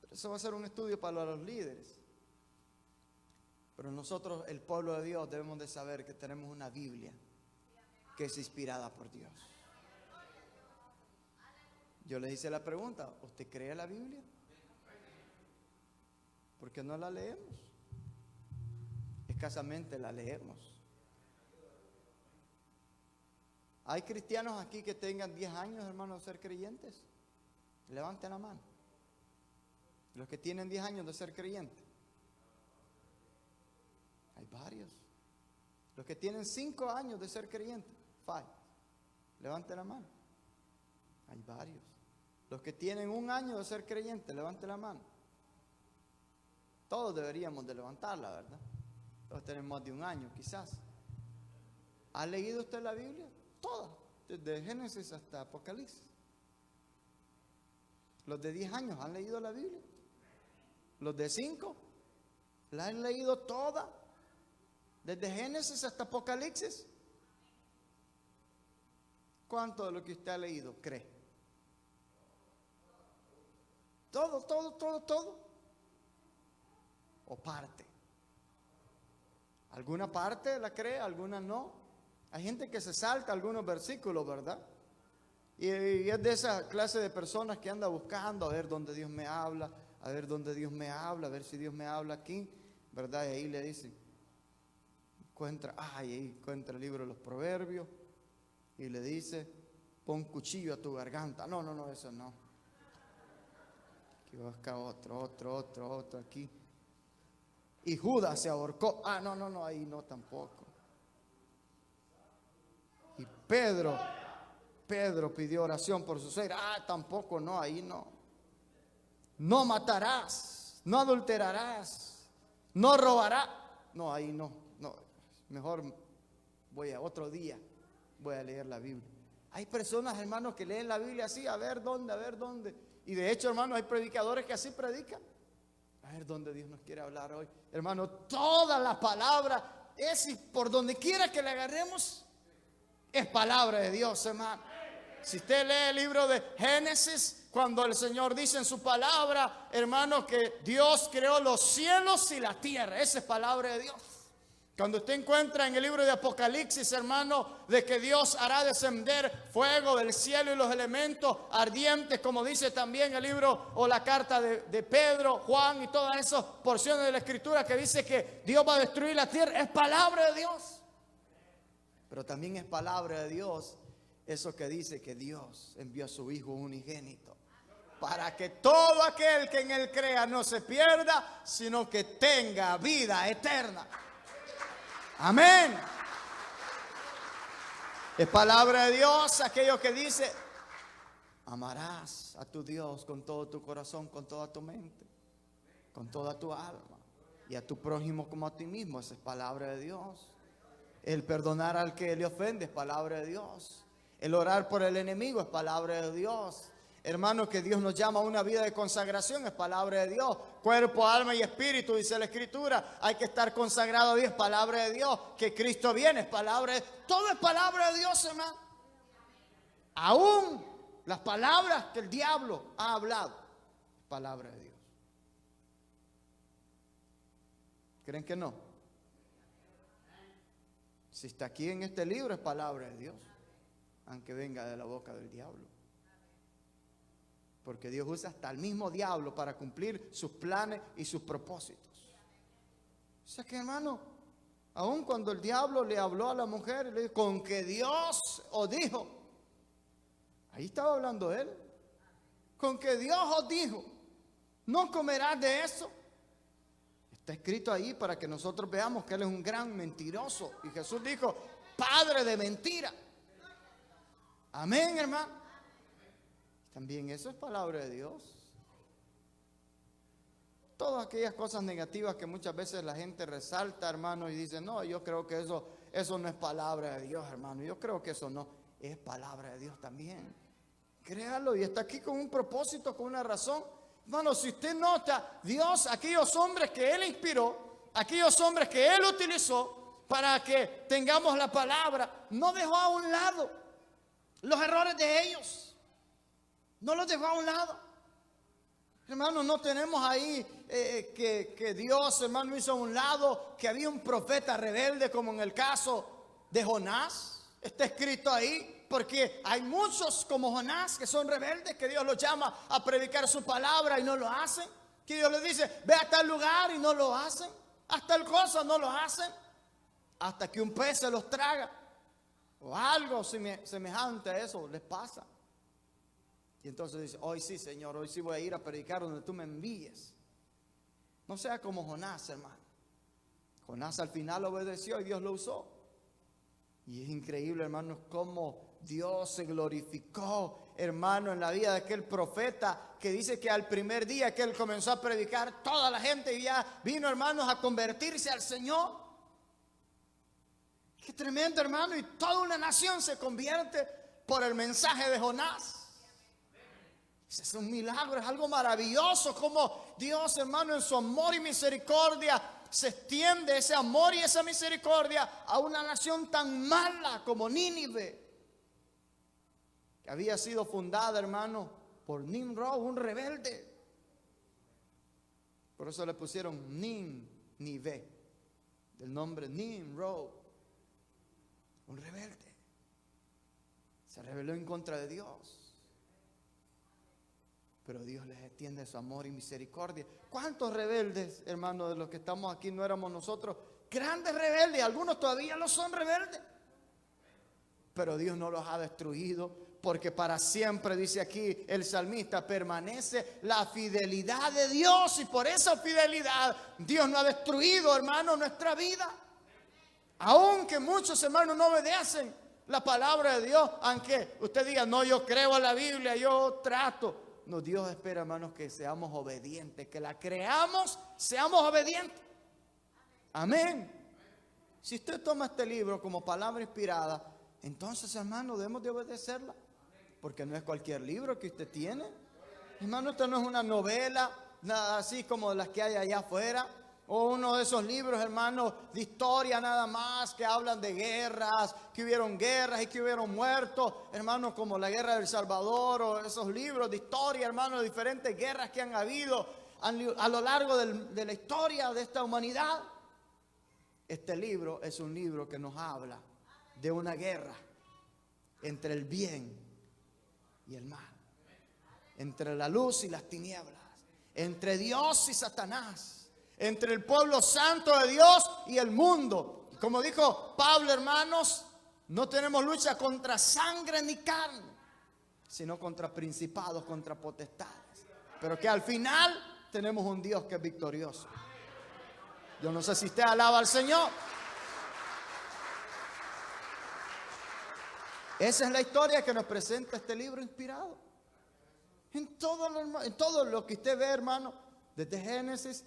Pero eso va a ser un estudio para los líderes. Pero nosotros, el pueblo de Dios, debemos de saber que tenemos una Biblia que es inspirada por Dios. Yo les hice la pregunta, ¿usted cree la Biblia? ¿Por qué no la leemos? escasamente la leemos. ¿Hay cristianos aquí que tengan 10 años, hermanos, de ser creyentes? Levanten la mano. Los que tienen 10 años de ser creyentes. Hay varios. Los que tienen 5 años de ser creyentes. 5. Levanten la mano. Hay varios. Los que tienen 1 año de ser creyentes, levanten la mano. Todos deberíamos de levantarla, ¿verdad? Todos tenemos más de 1 año, quizás. ¿Ha leído usted la Biblia? Toda, desde Génesis hasta Apocalipsis. Los de 10 años han leído la Biblia. Los de 5 la han leído toda, desde Génesis hasta Apocalipsis. ¿Cuánto de lo que usted ha leído cree? Todo. ¿O parte? ¿Alguna parte la cree, alguna no? Hay gente que se salta algunos versículos, ¿verdad? Y es de esa clase de personas que anda buscando a ver dónde Dios me habla, a ver dónde Dios me habla, a ver si Dios me habla aquí, ¿verdad? Y ahí le dicen, ahí encuentra el libro de los Proverbios y le dice, pon cuchillo a tu garganta. No, eso no. Aquí busca otro aquí. Y Judas se ahorcó. No, ahí no tampoco. Y Pedro pidió oración por su ser. Tampoco, no, ahí no. No matarás, no adulterarás, no robarás. No, ahí no. Mejor otro día voy a leer la Biblia. Hay personas, hermanos, que leen la Biblia así, a ver dónde. Y de hecho, hermanos, hay predicadores que así predican. A ver dónde Dios nos quiere hablar hoy. Hermano, toda la palabra es, y por donde quiera que la agarremos, es palabra de Dios, hermano. Si usted lee el libro de Génesis, cuando el Señor dice en su palabra, hermano, que Dios creó los cielos y la tierra, esa es palabra de Dios. Cuando usted encuentra en el libro de Apocalipsis, hermano, de que Dios hará descender fuego del cielo y los elementos ardientes, como dice también el libro o la carta de Pedro, Juan y todas esas porciones de la Escritura que dice que Dios va a destruir la tierra, es palabra de Dios. Pero también es palabra de Dios eso que dice que Dios envió a su Hijo unigénito para que todo aquel que en Él crea no se pierda, sino que tenga vida eterna. Amén. Es palabra de Dios aquello que dice, amarás a tu Dios con todo tu corazón, con toda tu mente, con toda tu alma, y a tu prójimo como a ti mismo. Esa es palabra de Dios. El perdonar al que le ofende es palabra de Dios. El orar por el enemigo es palabra de Dios. Hermano, que Dios nos llama a una vida de consagración es palabra de Dios. Cuerpo, alma y espíritu, dice la Escritura. Hay que estar consagrado a Dios, es palabra de Dios. Que Cristo viene es palabra de Dios. Todo es palabra de Dios, hermano. Aún las palabras que el diablo ha hablado, palabra de Dios. ¿Creen que no? Si está aquí en este libro es palabra de Dios, aunque venga de la boca del diablo. Porque Dios usa hasta el mismo diablo para cumplir sus planes y sus propósitos. O sea que, hermano, aun cuando el diablo le habló a la mujer, le dijo, con que Dios os dijo, ahí estaba hablando él, con que Dios os dijo, no comerás de eso. Está escrito ahí para que nosotros veamos que Él es un gran mentiroso. Y Jesús dijo, padre de mentira. Amén, hermano. También eso es palabra de Dios. Todas aquellas cosas negativas que muchas veces la gente resalta, hermano, y dice, no, yo creo que eso no es palabra de Dios, hermano. Yo creo que eso no es palabra de Dios también. Créalo, y está aquí con un propósito, con una razón. Hermano, si usted nota, Dios, aquellos hombres que Él inspiró, aquellos hombres que Él utilizó para que tengamos la palabra, no dejó a un lado los errores de ellos. No los dejó a un lado. Hermano, no tenemos ahí que Dios, hermano, hizo a un lado que había un profeta rebelde, como en el caso de Jonás. Está escrito ahí, porque hay muchos como Jonás que son rebeldes, que Dios los llama a predicar su palabra y no lo hacen. Que Dios les dice, ve a tal lugar y no lo hacen. Hasta el cosa no lo hacen hasta que un pez se los traga o algo semejante a eso les pasa. Y entonces dice, hoy sí, Señor, hoy sí voy a ir a predicar donde tú me envíes. No sea como Jonás, hermano. Jonás al final obedeció y Dios lo usó. Y es increíble, hermanos, cómo Dios se glorificó, hermano, en la vida de aquel profeta que dice que al primer día que él comenzó a predicar, toda la gente ya vino, hermanos, a convertirse al Señor. Qué tremendo, hermano, y toda una nación se convierte por el mensaje de Jonás. Ese es un milagro, es algo maravilloso como Dios, hermano, en su amor y misericordia se extiende ese amor y esa misericordia a una nación tan mala como Nínive, que había sido fundada, hermano, por Nimrod, un rebelde. Por eso le pusieron Nínive, del nombre Nimrod, un rebelde. Se rebeló en contra de Dios. Pero Dios les extiende su amor y misericordia. ¿Cuántos rebeldes, hermanos, de los que estamos aquí no éramos nosotros? Grandes rebeldes, algunos todavía lo son rebeldes. Pero Dios no los ha destruido, porque para siempre, dice aquí el salmista, permanece la fidelidad de Dios. Y por esa fidelidad Dios no ha destruido, hermano, nuestra vida. Aunque muchos hermanos no obedecen la palabra de Dios, aunque usted diga, no, yo creo a la Biblia, yo trato. No, Dios espera, hermanos, que seamos obedientes, que la creamos, seamos obedientes. Amén. Si usted toma este libro como palabra inspirada, entonces, hermano, debemos de obedecerla, porque no es cualquier libro que usted tiene. Hermano, esto no es una novela, nada así como las que hay allá afuera, o uno de esos libros, hermanos, de historia nada más, que hablan de guerras, que hubieron guerras y que hubieron muertos, hermanos, como la guerra del Salvador, o esos libros de historia, hermanos, de diferentes guerras que han habido a lo largo de la historia de esta humanidad. Este libro es un libro que nos habla de una guerra entre el bien y el mal, entre la luz y las tinieblas, entre Dios y Satanás, entre el pueblo santo de Dios y el mundo. Y como dijo Pablo, hermanos, no tenemos lucha contra sangre ni carne, sino contra principados, contra potestades. Pero que al final tenemos un Dios que es victorioso. Yo no sé si usted alaba al Señor. Esa es la historia que nos presenta este libro inspirado. En todo lo que usted ve, hermano, desde Génesis,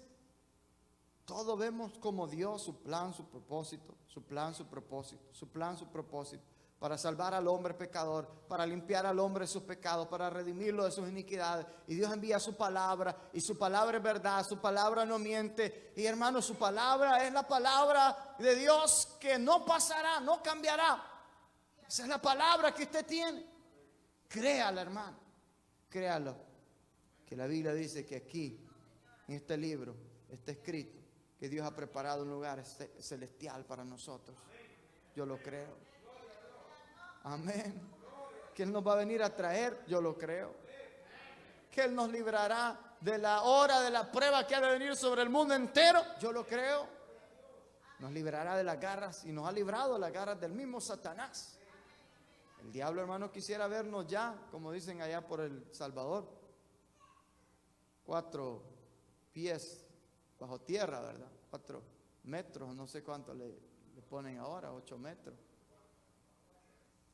todo vemos como Dios, su plan, su propósito, su plan, su propósito, su plan, su propósito, para salvar al hombre pecador, para limpiar al hombre de sus pecados, para redimirlo de sus iniquidades. Y Dios envía su palabra, y su palabra es verdad, su palabra no miente. Y hermano, su palabra es la palabra de Dios que no pasará, no cambiará. Esa es la palabra que usted tiene. Créala, hermano, créalo, que la Biblia dice que aquí, en este libro, está escrito que Dios ha preparado un lugar celestial para nosotros. Yo lo creo. Amén. Que Él nos va a venir a traer, yo lo creo. Que Él nos librará de la hora de la prueba que ha de venir sobre el mundo entero, yo lo creo. Nos librará de las garras, y nos ha librado de las garras del mismo Satanás. El diablo, hermano, quisiera vernos ya, como dicen allá por El Salvador, 4 pies bajo tierra, ¿verdad? 4 metros, no sé cuánto le ponen ahora, 8 metros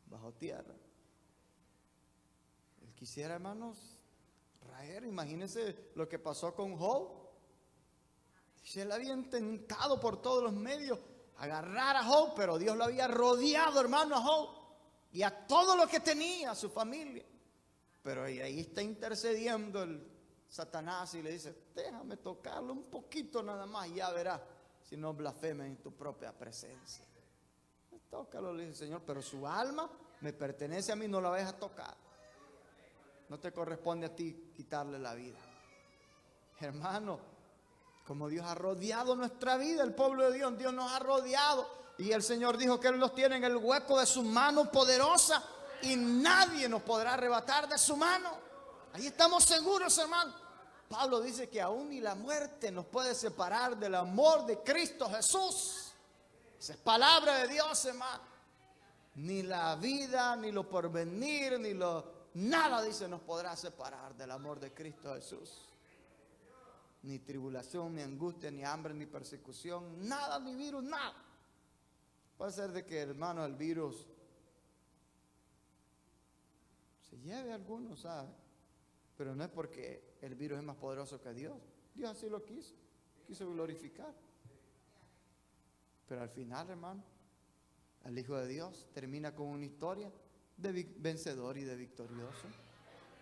bajo tierra. Él quisiera, hermanos, traer, imagínense lo que pasó con Job. Se le había intentado por todos los medios agarrar a Job, pero Dios lo había rodeado, hermano, a Job y a todo lo que tenía, a su familia. Pero ahí está intercediendo el Satanás y le dice, déjame tocarlo un poquito nada más y ya verás si no blasfemes en tu propia presencia. Tócalo, le dice el Señor, pero su alma me pertenece a mí, no la vayas a tocar. No te corresponde a ti quitarle la vida. Hermano, como Dios ha rodeado nuestra vida, el pueblo de Dios, Dios nos ha rodeado. Y el Señor dijo que Él nos tiene en el hueco de su mano poderosa y nadie nos podrá arrebatar de su mano. Ahí estamos seguros, hermano, Pablo dice que aún ni la muerte nos puede separar del amor de Cristo Jesús. Esa es palabra de Dios, hermano. Ni la vida, ni lo porvenir, nada, dice, nos podrá separar del amor de Cristo Jesús. Ni tribulación, ni angustia, ni hambre, ni persecución, nada, ni virus, nada. Puede ser de que, hermano, el virus se lleve a algunos, ¿sabe? Pero no es porque el virus es más poderoso que Dios. Dios así lo quiso glorificar. Pero al final, hermano, el Hijo de Dios termina con una historia de vencedor y de victorioso.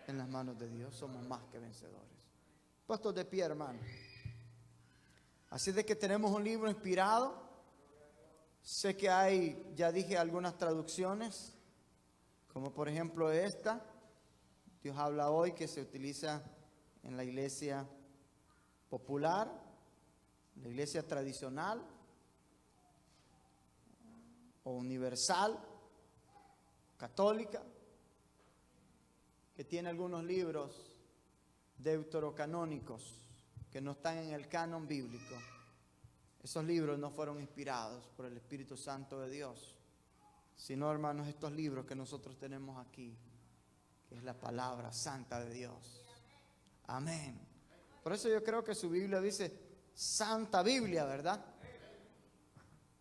En las manos de Dios somos más que vencedores. Puestos de pie, hermano. Así de que tenemos un libro inspirado. Sé que hay, ya dije, algunas traducciones, como por ejemplo esta. Dios habla hoy, que se utiliza en la iglesia popular, la iglesia tradicional o universal, católica, que tiene algunos libros deuterocanónicos que no están en el canon bíblico. Esos libros no fueron inspirados por el Espíritu Santo de Dios, sino, hermanos, estos libros que nosotros tenemos aquí, que es la palabra santa de Dios. Amén. Por eso yo creo que su Biblia dice Santa Biblia, ¿verdad?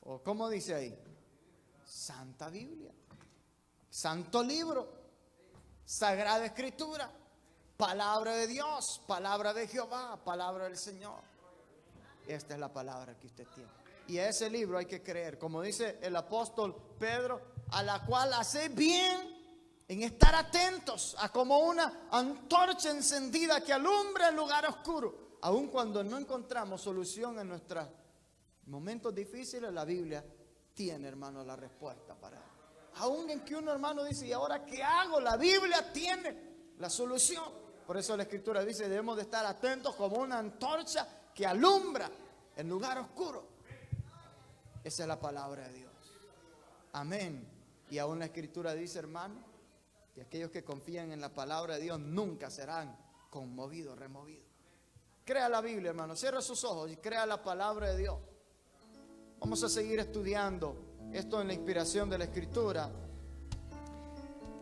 ¿O cómo dice ahí? Santa Biblia. Santo libro. Sagrada Escritura. Palabra de Dios. Palabra de Jehová. Palabra del Señor. Esta es la palabra que usted tiene. Y a ese libro hay que creer. Como dice el apóstol Pedro, a la cual hace bien en estar atentos a como una antorcha encendida que alumbra el lugar oscuro. Aun cuando no encontramos solución en nuestros momentos difíciles, la Biblia tiene, hermano, la respuesta para él. Aun en que uno, hermano, dice, ¿y ahora qué hago? La Biblia tiene la solución. Por eso la Escritura dice, debemos de estar atentos como una antorcha que alumbra el lugar oscuro. Esa es la palabra de Dios. Amén. Y aún la Escritura dice, hermano, que aquellos que confían en la palabra de Dios nunca serán conmovidos, removidos. Crea la Biblia, hermano. Cierra sus ojos y crea la palabra de Dios. Vamos a seguir estudiando esto en la inspiración de la Escritura.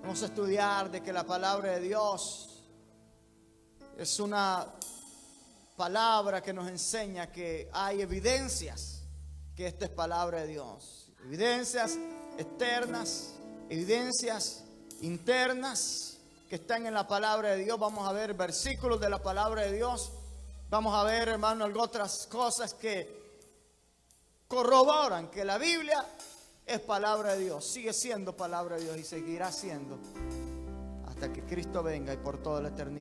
Vamos a estudiar de que la palabra de Dios es una palabra que nos enseña que hay evidencias que esta es palabra de Dios. Evidencias externas, evidencias internas que están en la palabra de Dios. Vamos a ver versículos de la palabra de Dios. Vamos a ver, hermano, algunas otras cosas que corroboran que la Biblia es palabra de Dios. Sigue siendo palabra de Dios y seguirá siendo hasta que Cristo venga y por toda la eternidad.